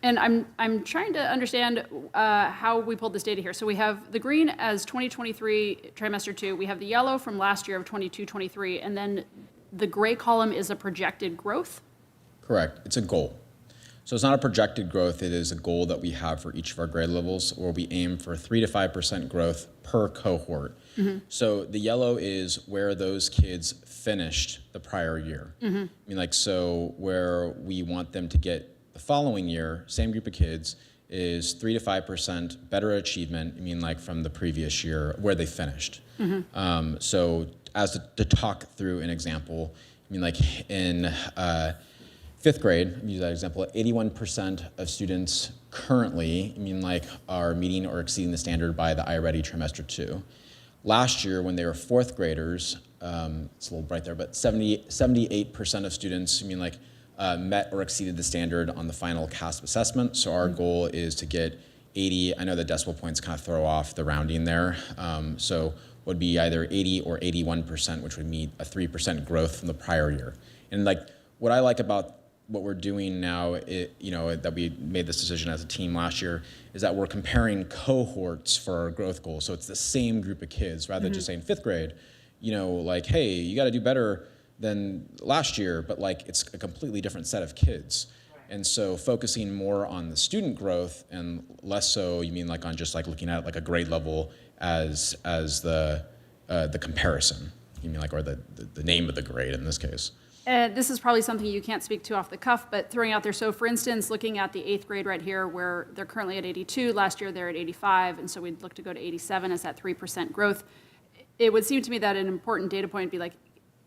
And I'm trying to understand how we pulled this data here. So we have the green as 2023 trimester 2. We have the yellow from last year of 22-23, and then the gray column is a projected growth. Correct. It's a goal. So it's not a projected growth. It is a goal that we have for each of our grade levels, where we aim for 3 to 5% growth per cohort. Mm-hmm. So the yellow is where those kids finished the prior year. Mm-hmm. I mean, like, so where we want them to get the following year, same group of kids, is 3 to 5% better achievement, I mean, like from the previous year where they finished. Mm-hmm. So as to talk through an example, I mean, like in 5th grade, I'll use that example, 81% of students currently, I mean, like, are meeting or exceeding the standard by the iReady trimester 2. Last year, when they were 4th graders, it's a little bright there, but 78% of students, I mean, like, met or exceeded the standard on the final CASP assessment. So our goal is to get 80. I know the decimal points kind of throw off the rounding there. So would be either 80 or 81%, which would meet a 3% growth from the prior year. And like, what I like about what we're doing now, that we made this decision as a team last year, is that we're comparing cohorts for our growth goals. So it's the same group of kids, rather than just saying 5th grade, like, hey, you got to do better than last year, but like, it's a completely different set of kids. And so focusing more on the student growth and less so, you mean like on just like looking at like a grade level as the comparison, you mean like, or the name of the grade in this case. And this is probably something you can't speak to off the cuff, but throwing out there. So for instance, looking at the 8th grade right here, where they're currently at 82, last year they're at 85, and so we'd look to go to 87 as that 3% growth. It would seem to me that an important data point would be like,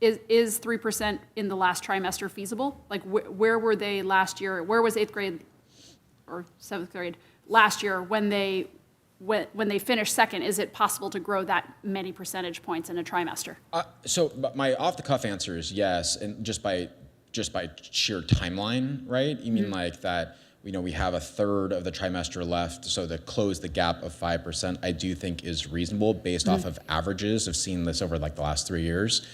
is 3% in the last trimester feasible? Like where were they last year? Where was 8th grade or 7th grade last year when they finish second? Is it possible to grow that many percentage points in a trimester? So my off-the-cuff answer is yes, and just by sheer timeline, right? You mean like that? We have a third of the trimester left, so to close the gap of 5%, I do think is reasonable based off of averages of seeing this over like the last 3 years.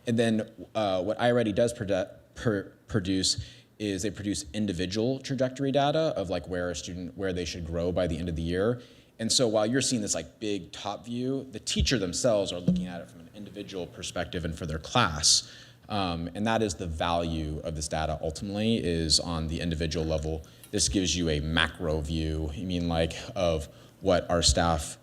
And then what iReady does produce is they produce individual trajectory data of like where they should grow by the end of the year. And so while you're seeing this like big top view, the teacher themselves are looking at it from an individual perspective and for their class. And that is the value of this data ultimately, is on the individual level. This gives you a macro view, of what our staff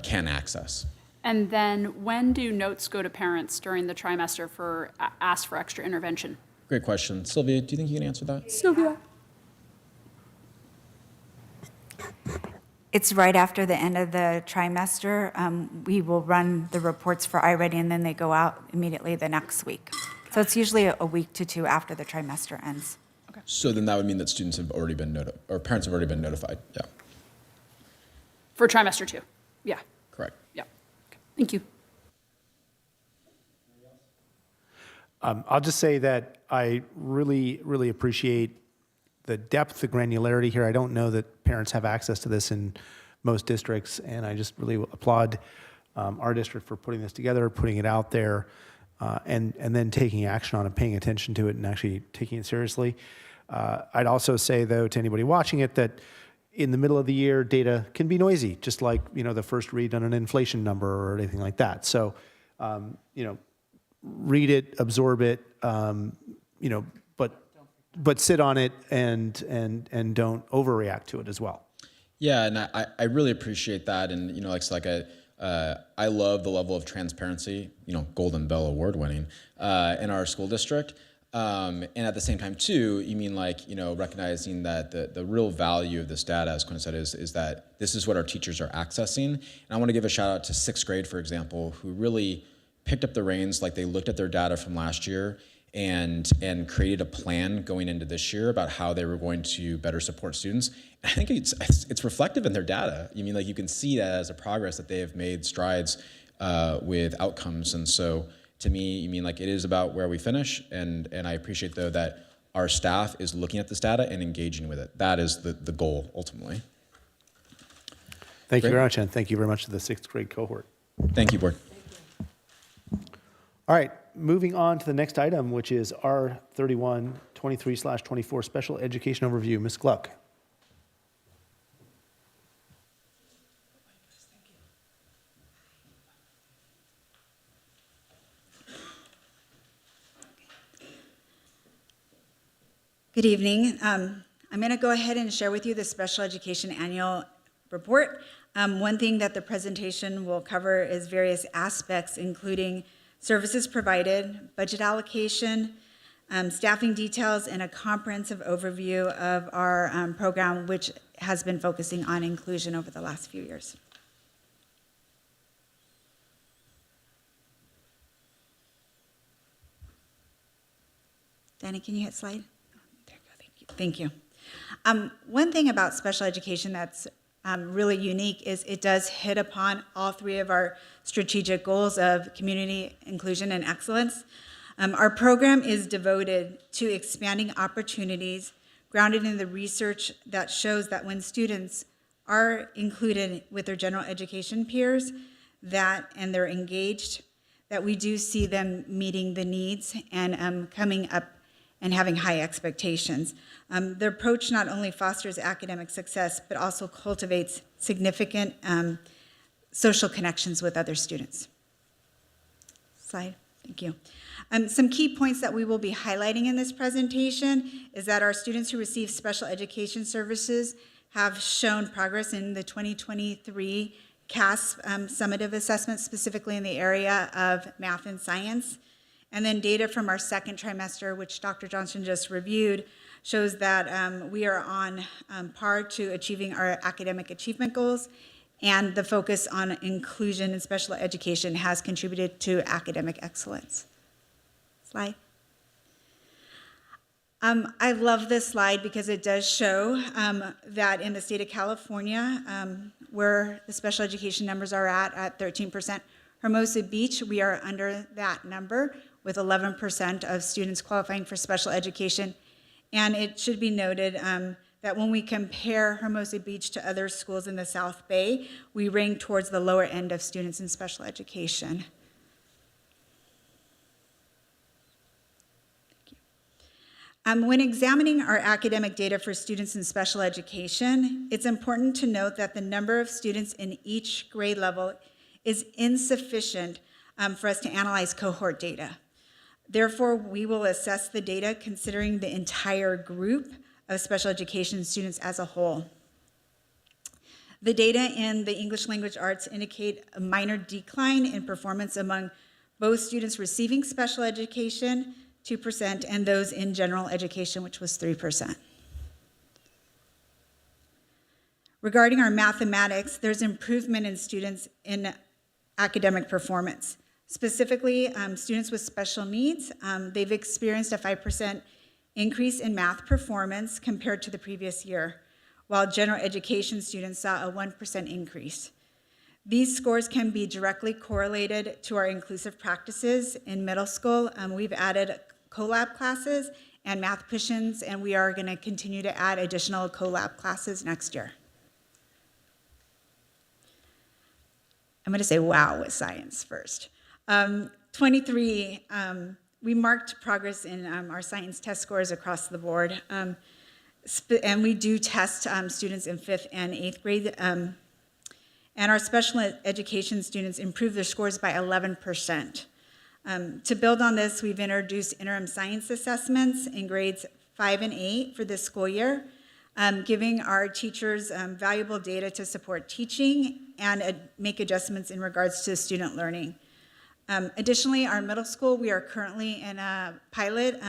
can access. And then when do notes go to parents during the trimester for ask for extra intervention? Great question. Sylvia, do you think you can answer that? Sylvia. It's right after the end of the trimester. We will run the reports for iReady, and then they go out immediately the next week. So it's usually a week to two after the trimester ends. Okay. So then that would mean that students have already been notified, or parents have already been notified. Yeah. For trimester 2. Yeah. Correct. Yeah. Okay. Thank you. I'll just say that I really, really appreciate the depth, the granularity here. I don't know that parents have access to this in most districts, and I just really applaud our district for putting this together, putting it out there, and then taking action on it, paying attention to it, and actually taking it seriously. I'd also say, though, to anybody watching it, that in the middle of the year, data can be noisy, just like the first read on an inflation number or anything like that. So, read it, absorb it, but sit on it and don't overreact to it as well. Yeah, and I really appreciate that, and I love the level of transparency, Golden Bell Award winning in our school district. And at the same time, too, you mean like, recognizing that the real value of this data, as Quinn said, is that this is what our teachers are accessing. And I want to give a shout out to 6th grade, for example, who really picked up the reins, like they looked at their data from last year and created a plan going into this year about how they were going to better support students. I think it's reflective in their data. You mean like you can see that as a progress that they have made strides with outcomes. And so to me, you mean like it is about where we finish. And I appreciate though that our staff is looking at this data and engaging with it. That is the goal ultimately. Thank you very much, and thank you very much to the 6th grade cohort. Thank you, board. All right, moving on to the next item, which is R3123/24 Special Education Overview. Ms. Gluck. Good evening. I'm going to go ahead and share with you the Special Education Annual Report. One thing that the presentation will cover is various aspects, including services provided, budget allocation, staffing details, and a comprehensive overview of our program, which has been focusing on inclusion over the last few years. Danny, can you hit slide? There you go, thank you. One thing about special education that's really unique is it does hit upon all three of our strategic goals of community inclusion and excellence. Our program is devoted to expanding opportunities grounded in the research that shows that when students are included with their general education peers and they're engaged, that we do see them meeting the needs and coming up and having high expectations. The approach not only fosters academic success, but also cultivates significant social connections with other students. Slide, thank you. Some key points that we will be highlighting in this presentation is that our students who receive special education services have shown progress in the 2023 CAS summative assessment, specifically in the area of math and science. And then data from our second trimester, which Dr. Johnson just reviewed, shows that we are on par to achieving our academic achievement goals, and the focus on inclusion and special education has contributed to academic excellence. Slide. I love this slide because it does show that in the state of California, where the special education numbers are at 13%, Hermosa Beach, we are under that number, with 11% of students qualifying for special education. And it should be noted that when we compare Hermosa Beach to other schools in the South Bay, we rank towards the lower end of students in special education. When examining our academic data for students in special education, it's important to note that the number of students in each grade level is insufficient for us to analyze cohort data. Therefore, we will assess the data considering the entire group of special education students as a whole. The data in the English language arts indicate a minor decline in performance among both students receiving special education, 2%, and those in general education, which was 3%. Regarding our mathematics, there's improvement in students in academic performance. Specifically, students with special needs, they've experienced a 5% increase in math performance compared to the previous year, while general education students saw a 1% increase. These scores can be directly correlated to our inclusive practices in middle school. We've added collab classes and math push-ins, and we are going to continue to add additional collab classes next year. I'm going to say wow with science first. 23, we marked progress in our science test scores across the board. And we do test students in 5th and 8th grade. And our special education students improved their scores by 11%. To build on this, we've introduced interim science assessments in grades 5 and 8 for this school year, giving our teachers valuable data to support teaching and make adjustments in regards to student learning. Additionally, our middle school, we are currently in a pilot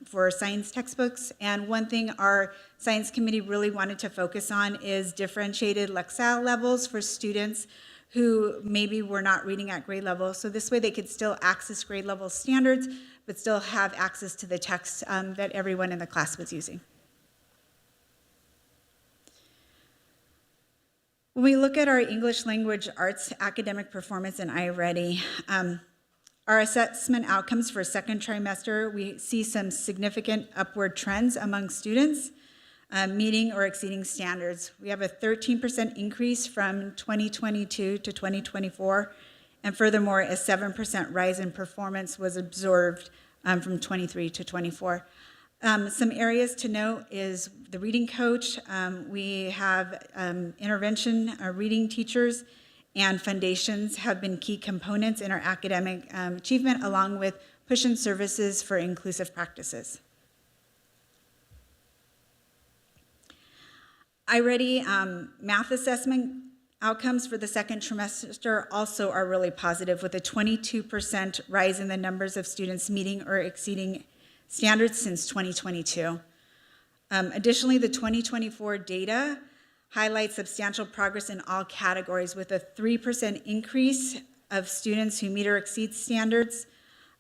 for science textbooks. And one thing our science committee really wanted to focus on is differentiated Lexile levels for students who maybe were not reading at grade level. So this way they could still access grade level standards, but still have access to the text that everyone in the class was using. When we look at our English language arts academic performance in iReady, our assessment outcomes for second trimester, we see some significant upward trends among students meeting or exceeding standards. We have a 13% increase from 2022 to 2024, and furthermore, a 7% rise in performance was observed from 23 to 24. Some areas to note is the reading coach. We have intervention reading teachers, and foundations have been key components in our academic achievement, along with push-in services for inclusive practices. iReady math assessment outcomes for the second trimester also are really positive, with a 22% rise in the numbers of students meeting or exceeding standards since 2022. Additionally, the 2024 data highlights substantial progress in all categories, with a 3% increase of students who meet or exceed standards,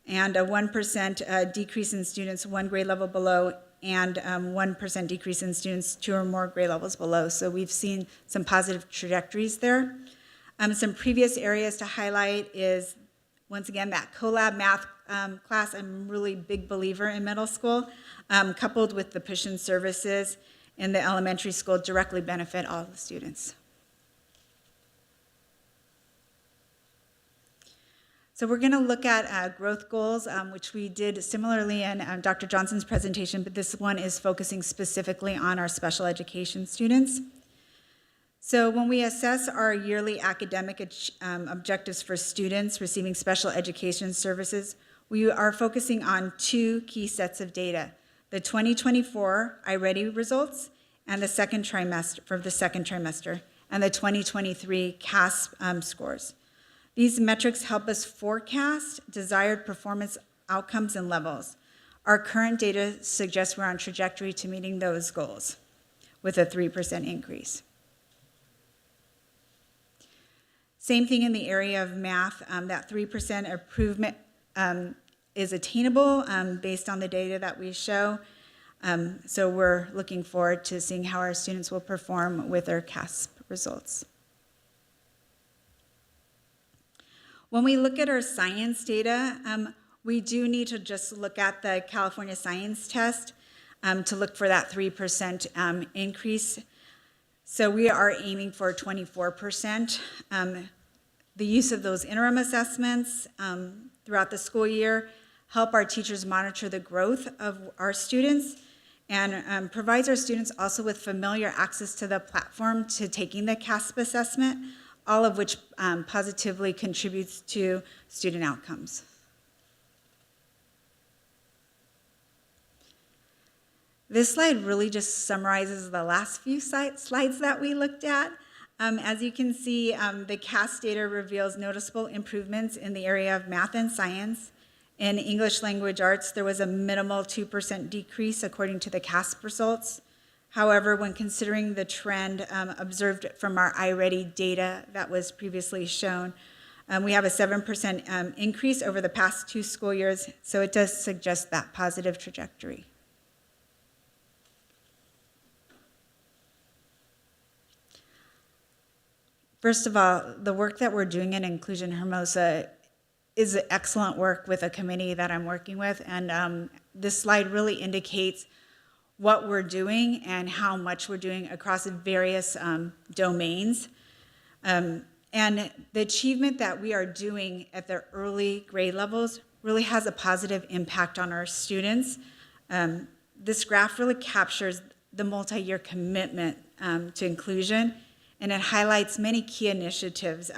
and a 1% decrease in students one grade level below, and 1% decrease in students 2 or more grade levels below. So we've seen some positive trajectories there. Some previous areas to highlight is, once again, that collab math class. I'm really big believer in middle school, coupled with the push-in services in the elementary school directly benefit all the students. So we're going to look at growth goals, which we did similarly in Dr. Johnson's presentation, but this one is focusing specifically on our special education students. So when we assess our yearly academic objectives for students receiving special education services, we are focusing on 2 key sets of data: the 2024 iReady results and the second trimester, and the 2023 CASP scores. These metrics help us forecast desired performance outcomes and levels. Our current data suggests we're on trajectory to meeting those goals with a 3% increase. Same thing in the area of math, that 3% improvement is attainable based on the data that we show. So we're looking forward to seeing how our students will perform with their CASP results. When we look at our science data, we do need to just look at the California Science Test to look for that 3% increase. So we are aiming for 24%. The use of those interim assessments throughout the school year help our teachers monitor the growth of our students, and provides our students also with familiar access to the platform to taking the CASP assessment, all of which positively contributes to student outcomes. This slide really just summarizes the last few slides that we looked at. As you can see, the CASP data reveals noticeable improvements in the area of math and science. In English language arts, there was a minimal 2% decrease according to the CASP results. However, when considering the trend observed from our iReady data that was previously shown, we have a 7% increase over the past 2 school years, so it does suggest that positive trajectory. First of all, the work that we're doing in Inclusion Hermosa is excellent work with a committee that I'm working with, and this slide really indicates what we're doing and how much we're doing across various domains. And the achievement that we are doing at the early grade levels really has a positive impact on our students. This graph really captures the multi-year commitment to inclusion, and it highlights many key initiatives.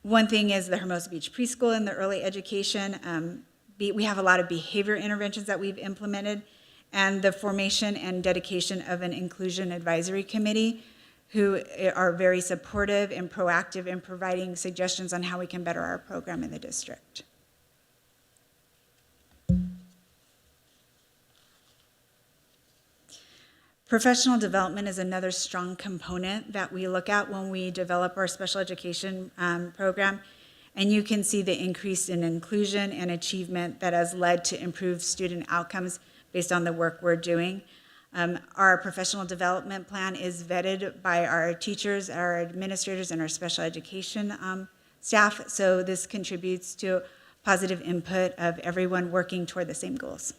One thing is the Hermosa Beach Preschool in the early education. We have a lot of behavior interventions that we've implemented, and the formation and dedication of an inclusion advisory committee who are very supportive and proactive in providing suggestions on how we can better our program in the district. Professional development is another strong component that we look at when we develop our special education program. And you can see the increase in inclusion and achievement that has led to improved student outcomes based on the work we're doing. Our professional development plan is vetted by our teachers, our administrators, and our special education staff. So this contributes to positive input of everyone working toward the same goals.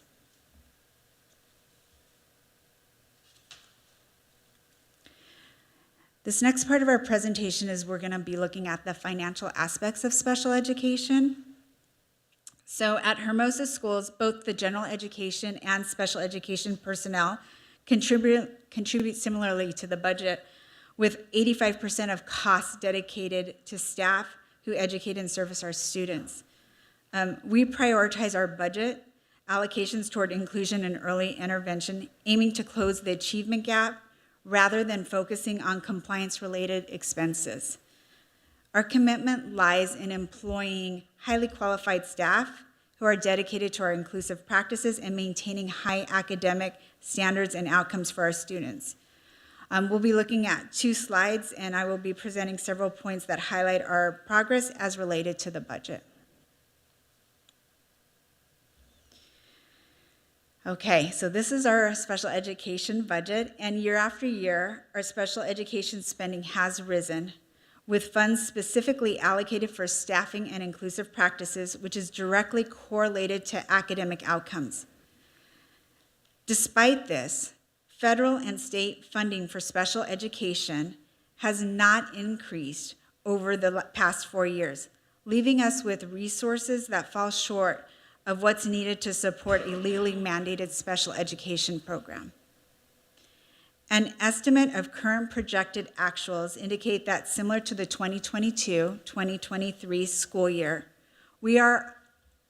This next part of our presentation is we're going to be looking at the financial aspects of special education. So at Hermosa schools, both the general education and special education personnel contribute similarly to the budget, with 85% of costs dedicated to staff who educate and service our students. We prioritize our budget allocations toward inclusion and early intervention, aiming to close the achievement gap rather than focusing on compliance-related expenses. Our commitment lies in employing highly qualified staff who are dedicated to our inclusive practices and maintaining high academic standards and outcomes for our students. We'll be looking at 2 slides, and I will be presenting several points that highlight our progress as related to the budget. Okay, so this is our special education budget, and year after year, our special education spending has risen, with funds specifically allocated for staffing and inclusive practices, which is directly correlated to academic outcomes. Despite this, federal and state funding for special education has not increased over the past 4 years, leaving us with resources that fall short of what's needed to support a legally mandated special education program. An estimate of current projected actuals indicate that similar to the 2022-2023 school year, we are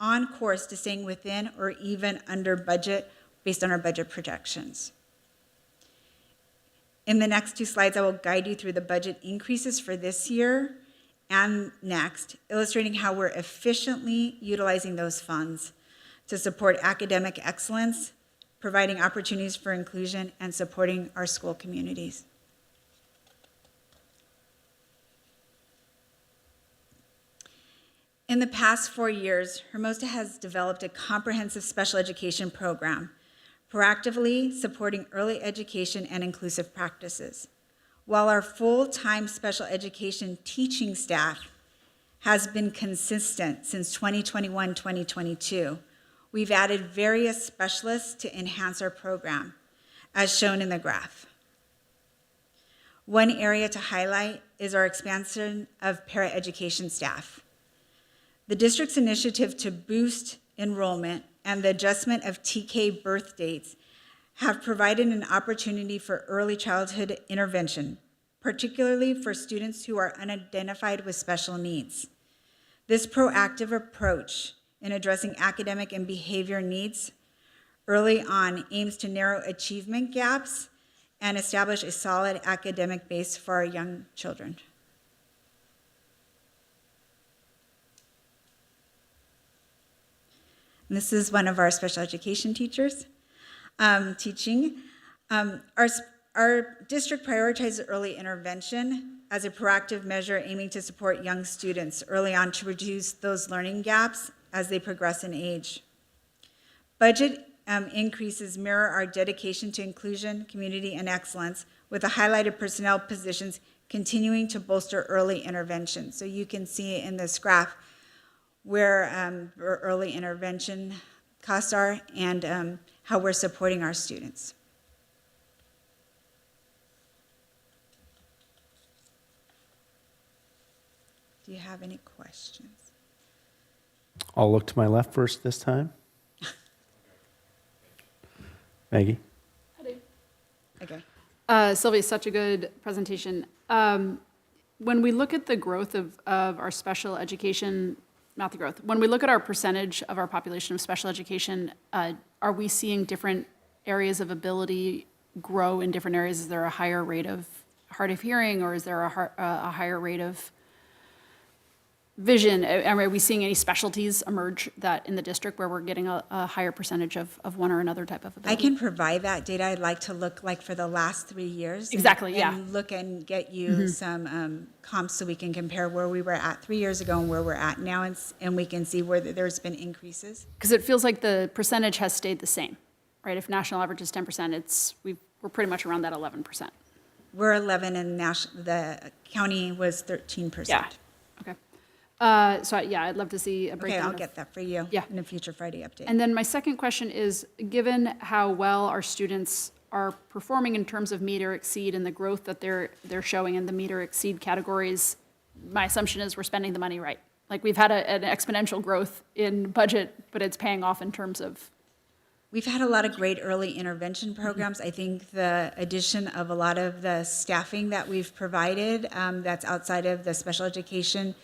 on course to staying within or even under budget based on our budget projections. In the next 2 slides, I will guide you through the budget increases for this year and next, illustrating how we're efficiently utilizing those funds to support academic excellence, providing opportunities for inclusion, and supporting our school communities. In the past 4 years, Hermosa has developed a comprehensive special education program, proactively supporting early education and inclusive practices. While our full-time special education teaching staff has been consistent since 2021-2022, we've added various specialists to enhance our program, as shown in the graph. One area to highlight is our expansion of paraeducation staff. The district's initiative to boost enrollment and the adjustment of TK birth dates have provided an opportunity for early childhood intervention, particularly for students who are unidentified with special needs. This proactive approach in addressing academic and behavior needs early on aims to narrow achievement gaps and establish a solid academic base for our young children. And this is one of our special education teachers teaching. Our district prioritizes early intervention as a proactive measure aiming to support young students early on to reduce those learning gaps as they progress in age. Budget increases mirror our dedication to inclusion, community, and excellence, with the highlighted personnel positions continuing to bolster early intervention. So you can see in this graph where early intervention costs are and how we're supporting our students. Do you have any questions? I'll look to my left first this time. Maggie? Okay. Sylvia, such a good presentation. When we look at the growth of our special education, not the growth, when we look at our percentage of our population of special education, are we seeing different areas of ability grow in different areas? Is there a higher rate of hard of hearing, or is there a higher rate of vision? Are we seeing any specialties emerge that in the district where we're getting a higher percentage of one or another type of ability? I can provide that data. I'd like to look like for the last 3 years. Exactly, yeah. And look and get you some comps so we can compare where we were at 3 years ago and where we're at now, and we can see where there's been increases. Because it feels like the percentage has stayed the same, right? If national average is 10%, we're pretty much around that 11%. We're 11 and the county was 13%. Yeah. Okay. I'd love to see a breakdown. Okay, I'll get that for you in a future Friday update. And then my second question is, given how well our students are performing in terms of meet or exceed and the growth that they're showing in the meet or exceed categories, my assumption is we're spending the money right. Like we've had an exponential growth in budget, but it's paying off in terms of. We've had a lot of great early intervention programs. I think the addition of a lot of the staffing that we've provided that's outside of the special education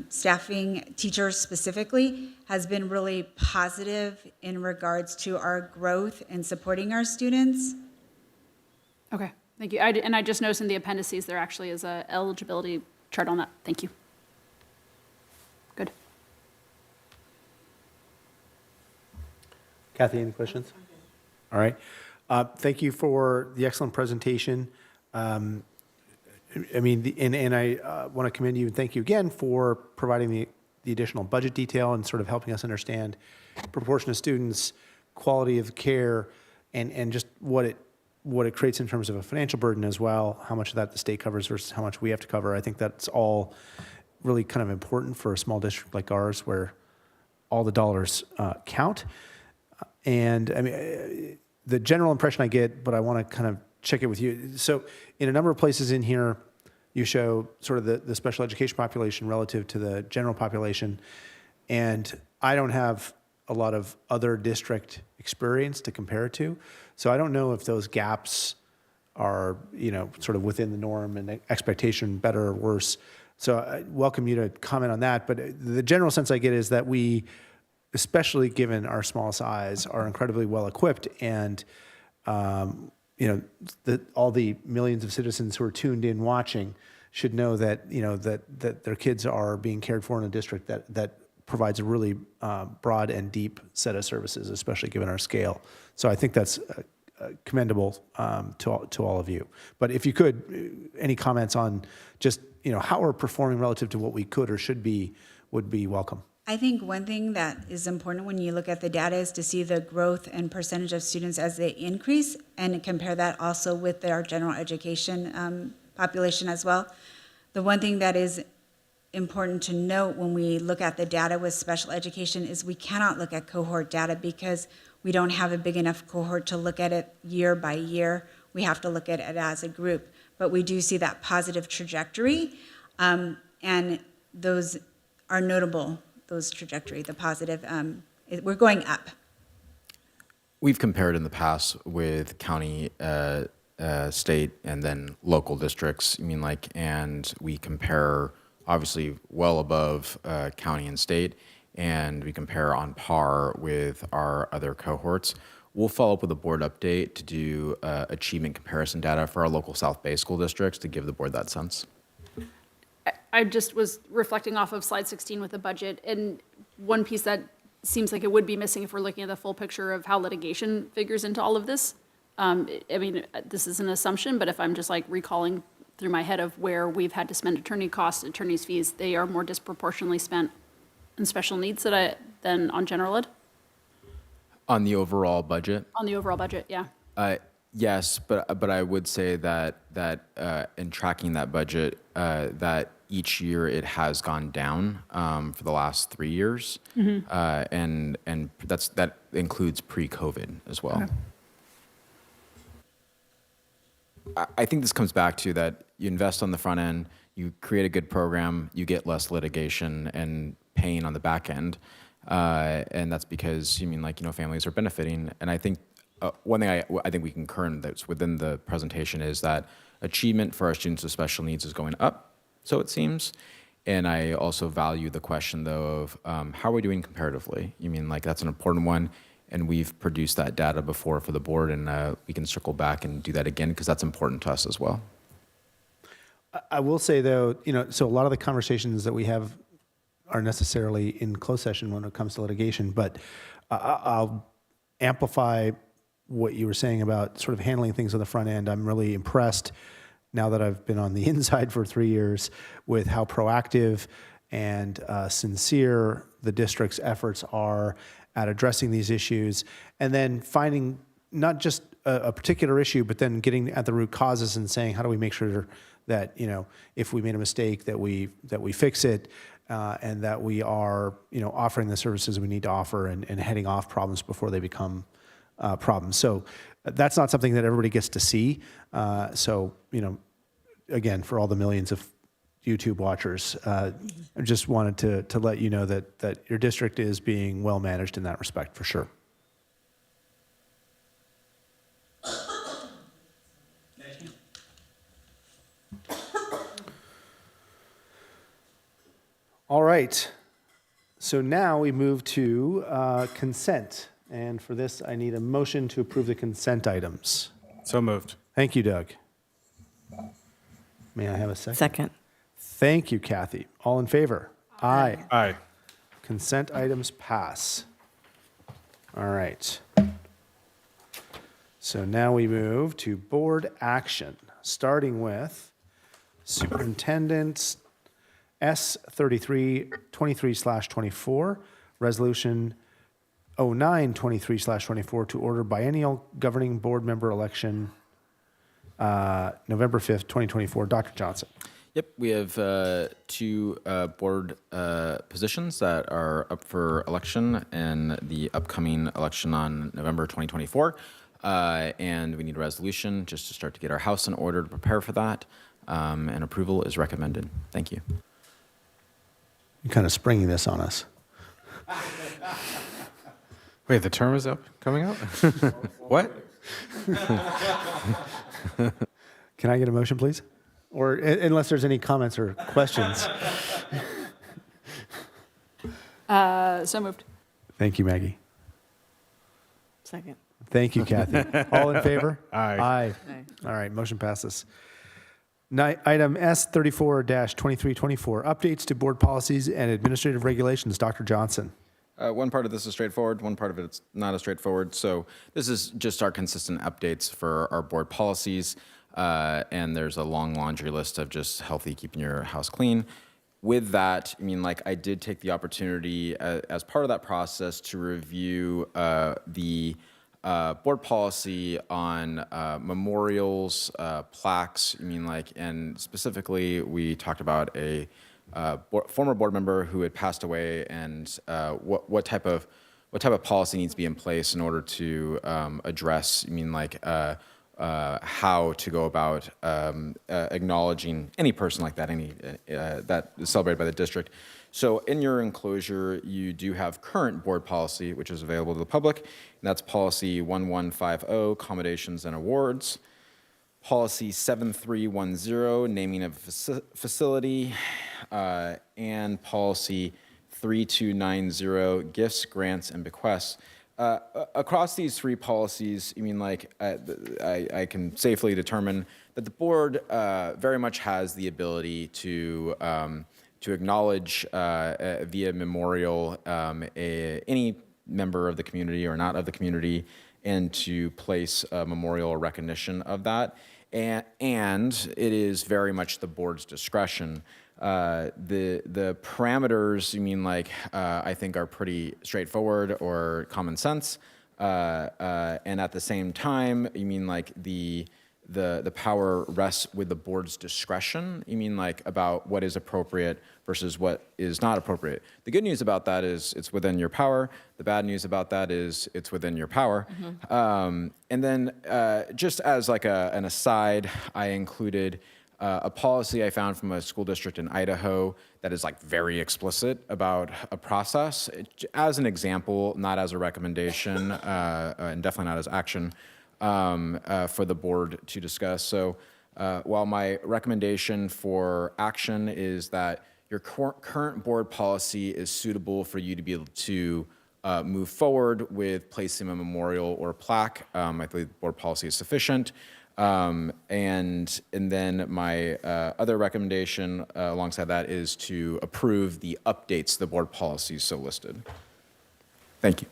staffing, teachers specifically, has been really positive in regards to our growth and supporting our students. Okay, thank you. I just noticed in the appendices there actually is a eligibility chart on that. Thank you. Good. Kathy, any questions? All right. Thank you for the excellent presentation. I want to commend you and thank you again for providing the additional budget detail and sort of helping us understand proportion of students, quality of care, and just what it creates in terms of a financial burden as well, how much of that the state covers versus how much we have to cover. I think that's all really kind of important for a small district like ours where all the dollars count. And I mean, the general impression I get, but I want to kind of check it with you. So in a number of places in here, you show sort of the special education population relative to the general population. And I don't have a lot of other district experience to compare it to. So I don't know if those gaps are, sort of within the norm and expectation, better or worse. So I welcome you to comment on that. But the general sense I get is that we, especially given our small size, are incredibly well equipped, and all the millions of citizens who are tuned in watching should know that that their kids are being cared for in a district that provides a really broad and deep set of services, especially given our scale. So I think that's commendable to all of you. But if you could, any comments on just how we're performing relative to what we could or should be would be welcome. I think one thing that is important when you look at the data is to see the growth and percentage of students as they increase and compare that also with our general education population as well. The one thing that is important to note when we look at the data with special education is we cannot look at cohort data because we don't have a big enough cohort to look at it year by year. We have to look at it as a group. But we do see that positive trajectory, and those are notable. Those trajectory, the positive, we're going up. We've compared in the past with county, state, and then local districts. And we compare obviously well above county and state, and we compare on par with our other cohorts. We'll follow up with a board update to do achievement comparison data for our local South Bay school districts to give the board that sense. I just was reflecting off of slide 16 with the budget, and one piece that seems like it would be missing if we're looking at the full picture of how litigation figures into all of this. This is an assumption, but if I'm just like recalling through my head of where we've had to spend attorney costs, attorney's fees, they are more disproportionately spent in special needs than on general ed? On the overall budget? On the overall budget, yeah. Yes, but I would say that in tracking that budget, that each year it has gone down for the last 3 years, and that includes pre-COVID as well. Okay. I think this comes back to that you invest on the front end, you create a good program, you get less litigation and pain on the back end, and that's because families are benefiting. And I think one thing I think we concur in that's within the presentation is that achievement for our students with special needs is going up, so it seems. And I also value the question, though, of how are we doing comparatively? That's an important one, and we've produced that data before for the board, and we can circle back and do that again because that's important to us as well. I will say though, so a lot of the conversations that we have are necessarily in closed session when it comes to litigation, but I'll amplify what you were saying about sort of handling things on the front end. I'm really impressed now that I've been on the inside for 3 years with how proactive and sincere the district's efforts are at addressing these issues, and then finding not just a particular issue, but then getting at the root causes and saying, how do we make sure that, if we made a mistake, that we fix it, and that we are, offering the services we need to offer and heading off problems before they become problems. So that's not something that everybody gets to see. Again, for all the millions of YouTube watchers, I just wanted to let you know that your district is being well managed in that respect, for sure. All right. So now we move to consent. And for this, I need a motion to approve the consent items. So moved. Thank you, Doug. May I have a second? Second. Thank you, Kathy. All in favor? Aye. Aye. Consent items pass. All right. So now we move to board action, starting with Superintendent's S3323/24, Resolution 0923/24 to order biennial governing board member election, November 5th, 2024. Dr. Johnson. Yep, we have two board positions that are up for election in the upcoming election on November 2024. And we need a resolution just to start to get our house in order to prepare for that. And approval is recommended. Thank you. You're kind of springing this on us. Wait, the term is up, coming up? What? Can I get a motion, please? Or unless there's any comments or questions. So moved. Thank you, Maggie. Second. Thank you, Kathy. All in favor? Aye. Aye. All right, motion passes. Item S34-2324, updates to board policies and administrative regulations. Dr. Johnson. One part of this is straightforward, one part of it's not as straightforward. So this is just our consistent updates for our board policies. And there's a long laundry list of just healthy, keeping your house clean. With that, I did take the opportunity as part of that process to review the board policy on memorials, plaques. And specifically, we talked about a former board member who had passed away, and what type of policy needs to be in place in order to address. How to go about acknowledging any person like that, that is celebrated by the district. So in your enclosure, you do have current board policy, which is available to the public, and that's policy 1150, accommodations and awards, policy 7310, naming of a facility, and policy 3290, gifts, grants, and bequests. Across these three policies, I can safely determine that the board very much has the ability to acknowledge via memorial any member of the community or not of the community, and to place a memorial or recognition of that. And it is very much the board's discretion. The parameters, I think are pretty straightforward or common sense. And at the same time, the power rests with the board's discretion. About what is appropriate versus what is not appropriate. The good news about that is it's within your power. The bad news about that is it's within your power. Mm-hmm. And then just as an aside, I included a policy I found from a school district in Idaho that is very explicit about a process. As an example, not as a recommendation, and definitely not as action for the board to discuss. So while my recommendation for action is that your current board policy is suitable for you to be able to move forward with placing a memorial or plaque, I believe the board policy is sufficient. And then my other recommendation alongside that is to approve the updates to the board policies so listed. Thank you.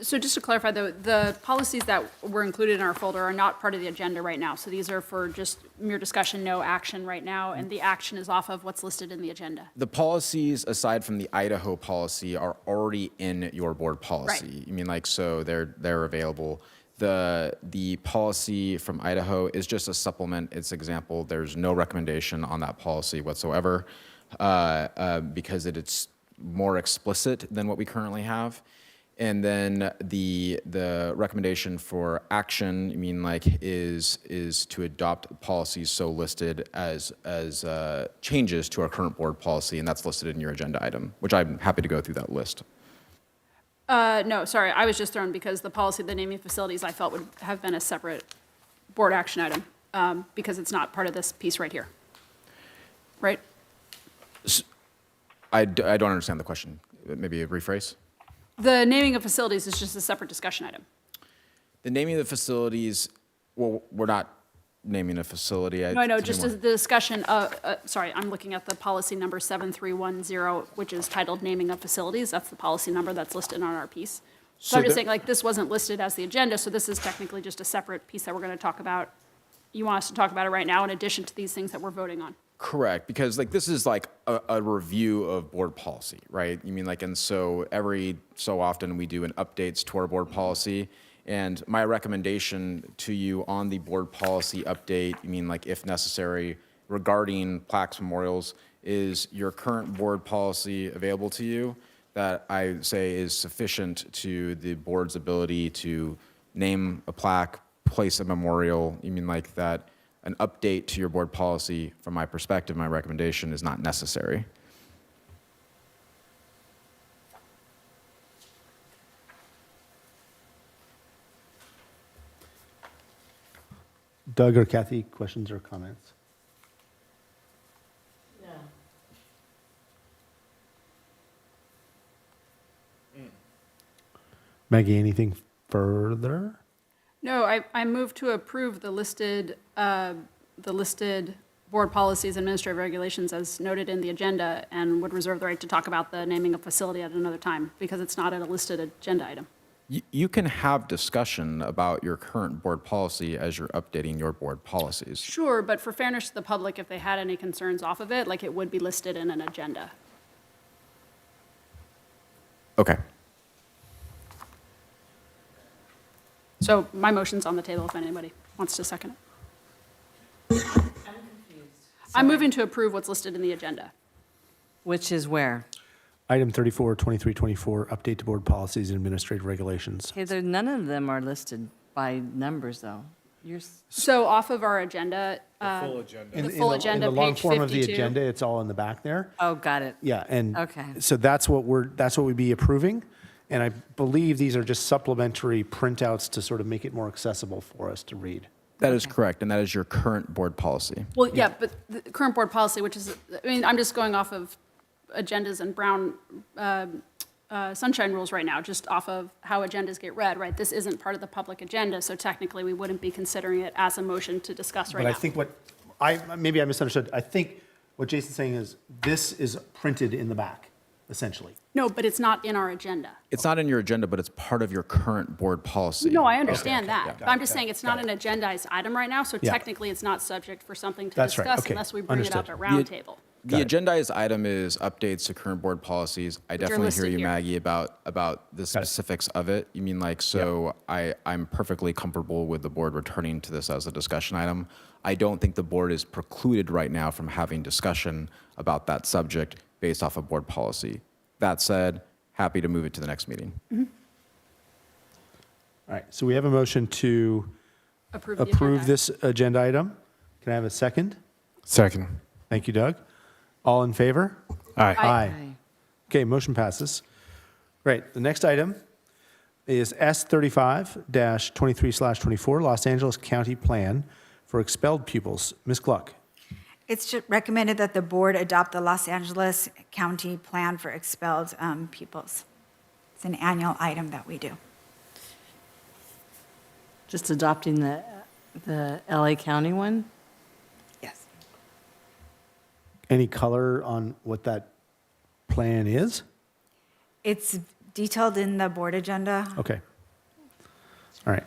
So just to clarify, though, the policies that were included in our folder are not part of the agenda right now. So these are for just mere discussion, no action right now, and the action is off of what's listed in the agenda. The policies, aside from the Idaho policy, are already in your board policy. Right. You mean like, so they're available. The policy from Idaho is just a supplement. It's example. There's no recommendation on that policy whatsoever because it's more explicit than what we currently have. And then the recommendation for action, you mean like, is to adopt policies so listed as changes to our current board policy, and that's listed in your agenda item, which I'm happy to go through that list. No, sorry, I was just thrown because the policy, the naming facilities, I felt would have been a separate board action item because it's not part of this piece right here. Right? I don't understand the question. Maybe a rephrase? The naming of facilities is just a separate discussion item. The naming of the facilities, well, we're not naming a facility. No, I know, just as the discussion, sorry, I'm looking at the policy number 7310, which is titled Naming of Facilities. That's the policy number that's listed on our piece. So I'm just saying, like, this wasn't listed as the agenda, so this is technically just a separate piece that we're going to talk about. You want us to talk about it right now in addition to these things that we're voting on? Correct, because like this is like a review of board policy, right? You mean like, and so every so often we do an updates to our board policy. And my recommendation to you on the board policy update, you mean like if necessary, regarding plaques, memorials, is your current board policy available to you that I say is sufficient to the board's ability to name a plaque, place a memorial, you mean like that an update to your board policy, from my perspective, my recommendation is not necessary. Doug or Kathy, questions or comments? No. Maggie, anything further? No, I move to approve the listed board policies and administrative regulations as noted in the agenda and would reserve the right to talk about the naming of facility at another time because it's not a listed agenda item. You can have discussion about your current board policy as you're updating your board policies. Sure, but for fairness to the public, if they had any concerns off of it, like it would be listed in an agenda. Okay. So my motion's on the table if anybody wants to second it. I'm confused. I'm moving to approve what's listed in the agenda. Which is where? Item 34, 2324, update to board policies and administrative regulations. Okay, none of them are listed by numbers, though. So off of our agenda, In agenda, the long page form of the 52. agenda, it's all in the back there. Oh, got it. Yeah, and Okay. so that's what we'd be approving. And I believe these are just supplementary printouts to sort of make it more accessible for us to read. That is correct, and that is your current board policy. Well, yeah, but the current board policy, which is, I mean, I'm just going off of agendas and Brown sunshine rules right now, just off of how agendas get read, right? This isn't part of the public agenda, so technically we wouldn't be considering it as a motion to discuss right But now. I think maybe I misunderstood. I think what Jason's saying is this is printed in the back, essentially. No, but it's not in our agenda. It's not in your agenda, but it's part of your current board policy. No, I understand that. yeah. But I'm just saying it's not an agendized item right now, so Yeah. technically it's not subject for something to That's right. discuss Okay. unless we bring it up Understood. at roundtable. The agendized item is updates to current board policies. I you're definitely hear listed you, here. Maggie, about the specifics of it. You mean like, so I'm perfectly comfortable with the board returning to this as a discussion item. I don't think the board is precluded right now from having discussion about that subject based off of board policy. That said, happy to move it to the next meeting. Mm-hmm. All right, so we have a motion to Approve the agenda. this agenda item. Can I have a second? Second. Thank you, Doug. All in favor? Aye. Aye. Okay, motion passes. Great. The next item is S35-23/24, Los Angeles County Plan for Expelled Pupils. Ms. Gluck. It's recommended that the board adopt the Los Angeles County Plan for Expelled Pupils. It's an annual item that we do. Just adopting the LA County one? Yes. Any color on what that plan is? It's detailed in the board agenda. Okay. All right.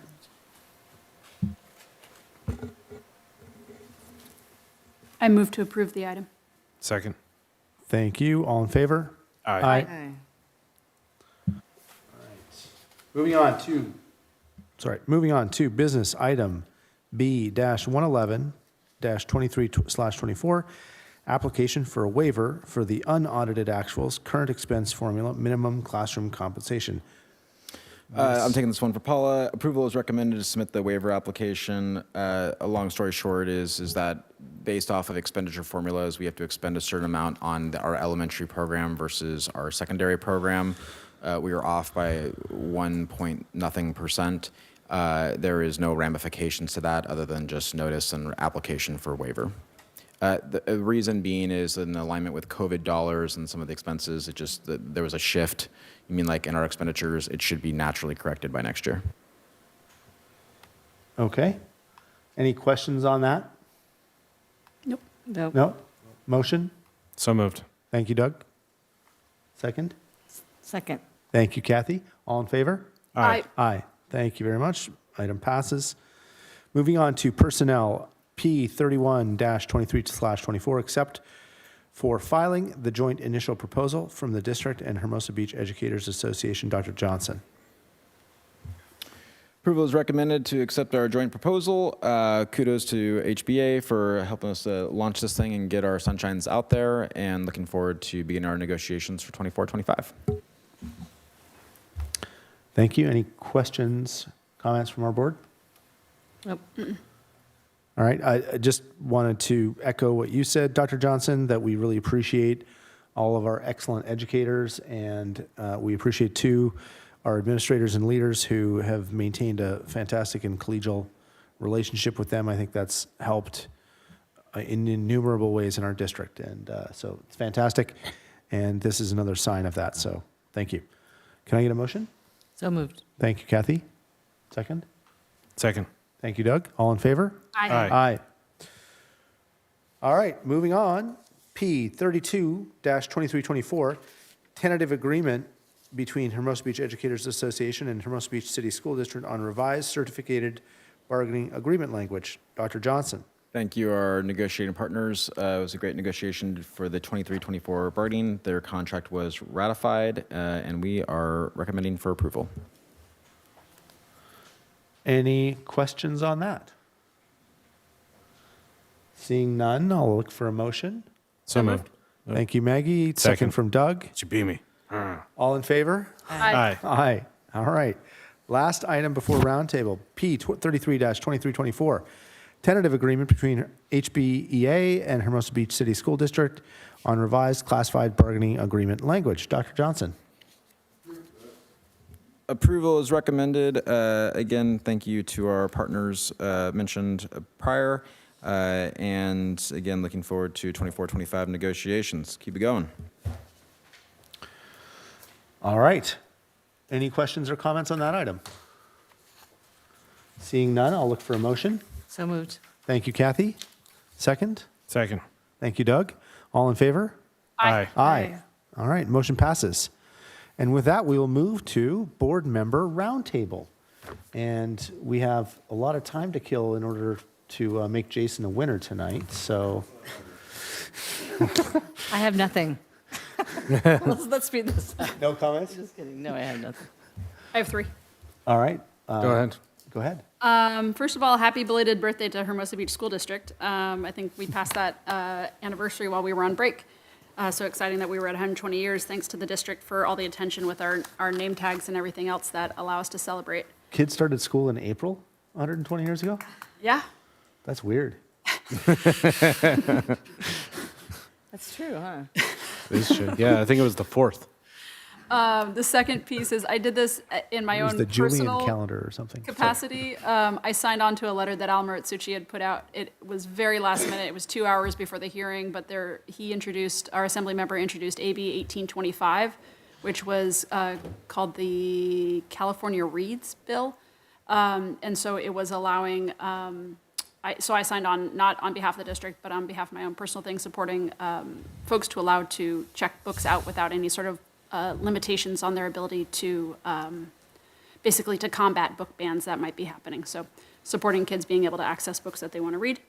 I move to approve the item. Second. Thank you. All in favor? Aye. Aye. Moving on to business item B-111-23/24, application for a waiver for the unaudited actuals, current expense formula, minimum classroom compensation. I'm taking this one for Paula. Approval is recommended to submit the waiver application. A long story short is that based off of expenditure formulas, we have to expend a certain amount on our elementary program versus our secondary program. We are off by 1.0%. There is no ramifications to that other than just notice and application for waiver. The reason being is in alignment with COVID dollars and some of the expenses, there was a shift. You mean like in our expenditures, it should be naturally corrected by next year. Okay. Any questions on that? Nope. Nope. No? Motion? So moved. Thank you, Doug. Second? Second. Thank you, Kathy. All in favor? Aye. Aye. Thank you very much. Item passes. Moving on to personnel, P31-23/24, except for filing the joint initial proposal from the district and Hermosa Beach Educators Association. Dr. Johnson. Approval is recommended to accept our joint proposal. Kudos to HBA for helping us launch this thing and get our sunshines out there, and looking forward to beginning our negotiations for 24-25. Thank you. Any questions, comments from our board? Nope. All right. I just wanted to echo what you said, Dr. Johnson, that we really appreciate all of our excellent educators, and we appreciate, too, our administrators and leaders who have maintained a fantastic and collegial relationship with them. I think that's helped in innumerable ways in our district, and so it's fantastic, and this is another sign of that, so thank you. Can I get a motion? So moved. Thank you, Kathy. Second? Second. Thank you, Doug. All in favor? Aye. Aye. All right, moving on. P32-2324, tentative agreement between Hermosa Beach Educators Association and Hermosa Beach City School District on revised certificated bargaining agreement language. Dr. Johnson. Thank you, our negotiating partners. It was a great negotiation for the 23-24 bargaining. Their contract was ratified, and we are recommending for approval. Any questions on that? Seeing none, I'll look for a motion. So moved. Thank you, Maggie. Second from Doug. You beat me. All in favor? Aye. Aye. All right. Last item before roundtable, P33-2324, tentative agreement between HBEA and Hermosa Beach City School District on revised classified bargaining agreement language. Dr. Johnson. Approval is recommended. Again, thank you to our partners mentioned prior. And again, looking forward to 24-25 negotiations. Keep it going. All right. Any questions or comments on that item? Seeing none, I'll look for a motion. So moved. Thank you, Kathy. Second? Second. Thank you, Doug. All in favor? Aye. Aye. All right, motion passes. And with that, we will move to board member roundtable. And we have a lot of time to kill in order to make Jason a winner tonight, so. I have nothing. Let's speed this up. No comments? Just kidding. No, I have nothing. I have 3. All right. Go ahead. Go ahead. First of all, happy belated birthday to Hermosa Beach School District. I think we passed that anniversary while we were on break. So exciting that we were at 120 years. Thanks to the district for all the attention with our name tags and everything else that allow us to celebrate. Kids started school in April 120 years ago? Yeah. That's weird. That's true, huh? It is true. Yeah, I think it was the 4th. The second piece is I did this in my It was own the Julian personal calendar or something. capacity. I signed on to a letter that Al Maritsucci had put out. It was very last minute. It was 2 hours before the hearing, but our assembly member introduced AB 1825, which was called the California Reads Bill. And so it was allowing, so I signed on, not on behalf of the district, but on behalf of my own personal thing, supporting folks to allow to check books out without any sort of limitations on their ability to, basically to combat book bans that might be happening. So supporting kids being able to access books that they want to read.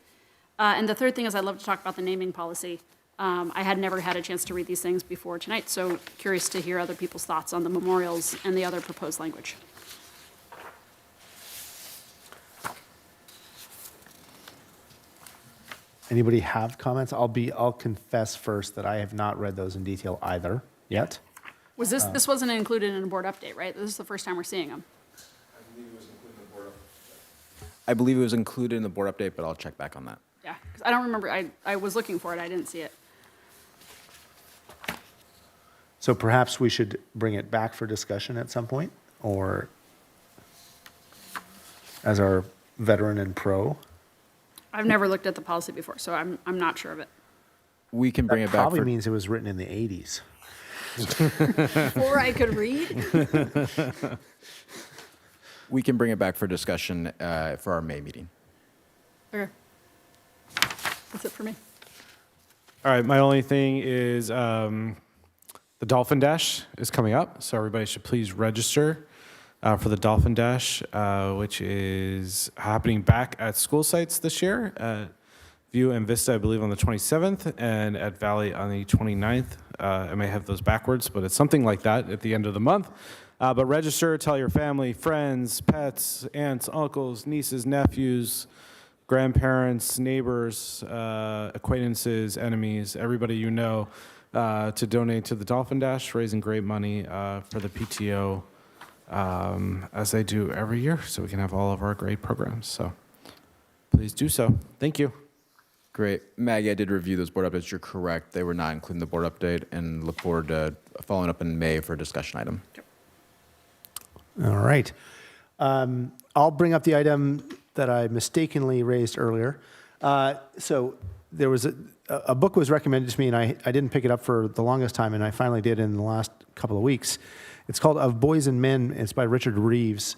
And the third thing is I'd love to talk about the naming policy. I had never had a chance to read these things before tonight, so curious to hear other people's thoughts on the memorials and the other proposed language. Anybody have comments? I'll confess first that I have not read those in detail either yet. Was this wasn't included in a board update, right? This is the first time we're seeing them. I believe it was included in the board update, but I'll check back on that. Yeah, because I don't remember, I was looking for it, I didn't see it. So perhaps we should bring it back for discussion at some point, or as our veteran and pro. I've never looked at the policy before, so I'm not sure of it. We can bring it back. Probably means it was written in the 80s. Before I could read? We can bring it back for discussion for our May meeting. Okay. That's it for me. All right, my only thing is the Dolphin Dash is coming up, so everybody should please register for the Dolphin Dash, which is happening back at school sites this year, at View and Vista, I believe, on the 27th, and at Valley on the 29th. I may have those backwards, but it's something like that at the end of the month. But register, tell your family, friends, pets, aunts, uncles, nieces, nephews, grandparents, neighbors, acquaintances, enemies, everybody you know, to donate to the Dolphin Dash, raising great money for the PTO, as they do every year, so we can have all of our great programs. So please do so. Thank you. Great. Maggie, I did review those board updates. You're correct. They were not included in the board update, and look forward to following up in May for a discussion item. All right. I'll bring up the item that I mistakenly raised earlier. So there was a book was recommended to me, and I didn't pick it up for the longest time, and I finally did in the last couple of weeks. It's called Of Boys and Men. It's by Richard Reeves.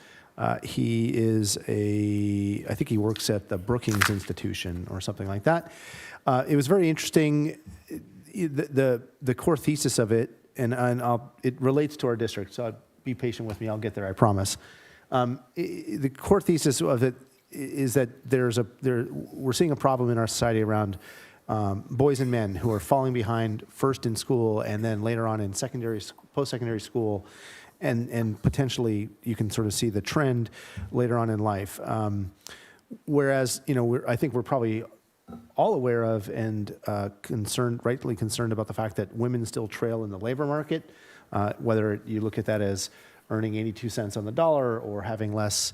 He is I think he works at the Brookings Institution or something like that. It was very interesting. The core thesis of it, and it relates to our district, so be patient with me. I'll get there, I promise. The core thesis of it is that we're seeing a problem in our society around boys and men who are falling behind first in school and then later on in post-secondary school, and potentially you can sort of see the trend later on in life. Whereas, I think we're probably all aware of and rightly concerned about the fact that women still trail in the labor market, whether you look at that as earning 82 cents on the dollar or having less,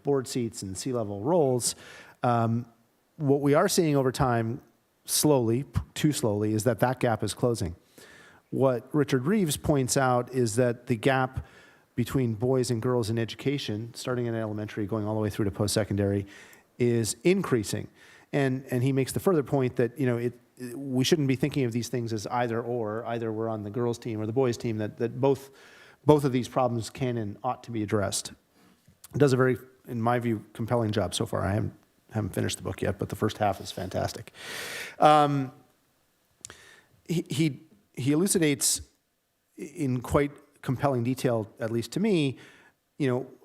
board seats and C-level roles. What we are seeing over time, slowly, too slowly, is that gap is closing. What Richard Reeves points out is that the gap between boys and girls in education, starting in elementary, going all the way through to post-secondary, is increasing. And he makes the further point that, we shouldn't be thinking of these things as either or. Either we're on the girls' team or the boys' team, that both of these problems can and ought to be addressed. It does a very, in my view, compelling job so far. I haven't finished the book yet, but the first half is fantastic. He elucidates in quite compelling detail, at least to me,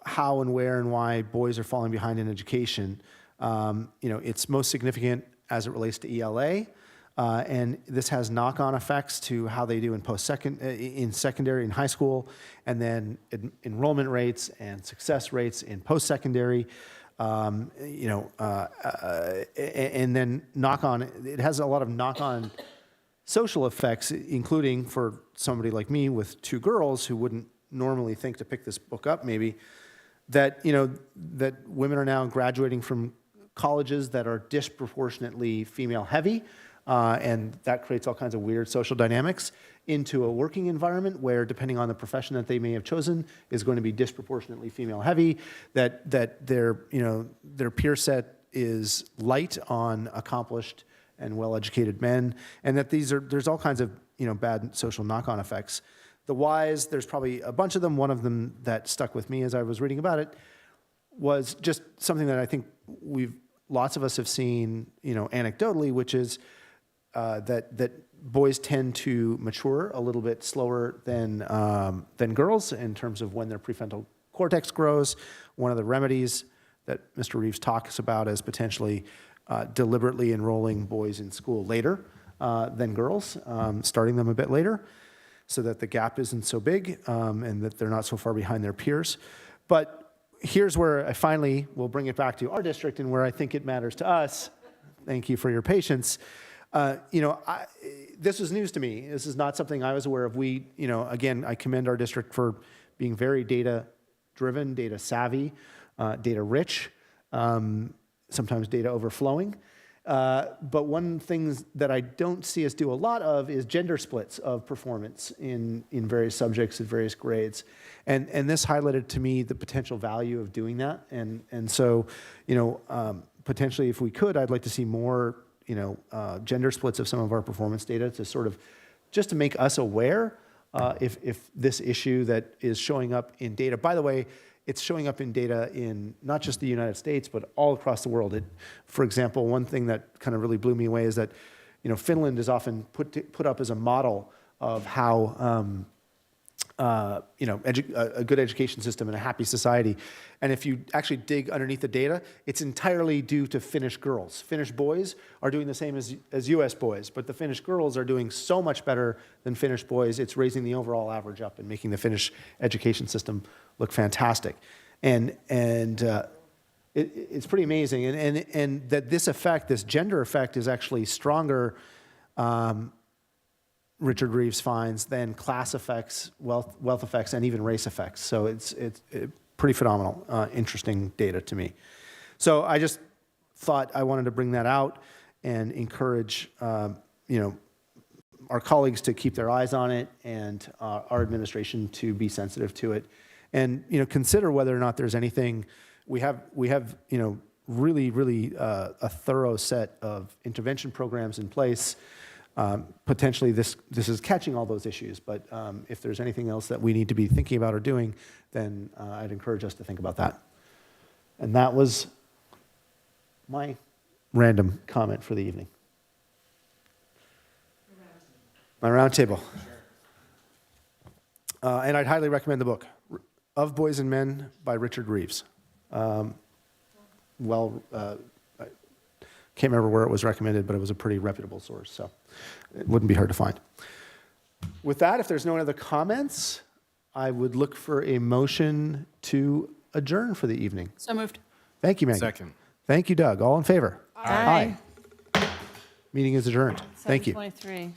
how and where and why boys are falling behind in education. It's most significant as it relates to ELA, and this has knock-on effects to how they do in secondary and high school, and then enrollment rates and success rates in post-secondary. And then it has a lot of knock-on social effects, including for somebody like me with two girls who wouldn't normally think to pick this book up, maybe, that women are now graduating from colleges that are disproportionately female heavy, and that creates all kinds of weird social dynamics, into a working environment where, depending on the profession that they may have chosen, is going to be disproportionately female heavy, that their peer set is light on accomplished and well-educated men, and that there's all kinds of bad social knock-on effects. The whys, there's probably a bunch of them. One of them that stuck with me as I was reading about it was just something that I think lots of us have seen, anecdotally, which is that boys tend to mature a little bit slower than girls in terms of when their prefrontal cortex grows. One of the remedies that Mr. Reeves talks about is potentially deliberately enrolling boys in school later than girls, starting them a bit later, so that the gap isn't so big and that they're not so far behind their peers. But here's where I finally will bring it back to our district and where I think it matters to us. Thank you for your patience. This was news to me. This is not something I was aware of. Again, I commend our district for being very data-driven, data-savvy, data-rich, sometimes data overflowing. But one thing that I don't see us do a lot of is gender splits of performance in various subjects at various grades. And this highlighted to me the potential value of doing that. And so, potentially if we could, I'd like to see more, gender splits of some of our performance data to sort of, just to make us aware if this issue that is showing up in data, by the way, it's showing up in data in not just the United States, but all across the world. For example, one thing that kind of really blew me away is that, Finland is often put up as a model of how, a good education system and a happy society. And if you actually dig underneath the data, it's entirely due to Finnish girls. Finnish boys are doing the same as US boys, but the Finnish girls are doing so much better than Finnish boys, it's raising the overall average up and making the Finnish education system look fantastic. And it's pretty amazing. And that this effect, this gender effect, is actually stronger, Richard Reeves finds, than class effects, wealth effects, and even race effects. So it's pretty phenomenal, interesting data to me. So I just thought I wanted to bring that out and encourage, our colleagues to keep their eyes on it and our administration to be sensitive to it, and consider whether or not there's anything. We have really a thorough set of intervention programs in place. Potentially this is catching all those issues, but if there's anything else that we need to be thinking about or doing, then I'd encourage us to think about that. And that was my random comment for the evening. My roundtable. And I'd highly recommend the book, Of Boys and Men by Richard Reeves. Can't remember where it was recommended, but it was a pretty reputable source, so it wouldn't be hard to find. With that, if there's no other comments, I would look for a motion to adjourn for the evening. So moved. Thank you, Maggie. Second. Thank you, Doug. All in favor? Aye. Meeting is adjourned. Thank you. 7:23.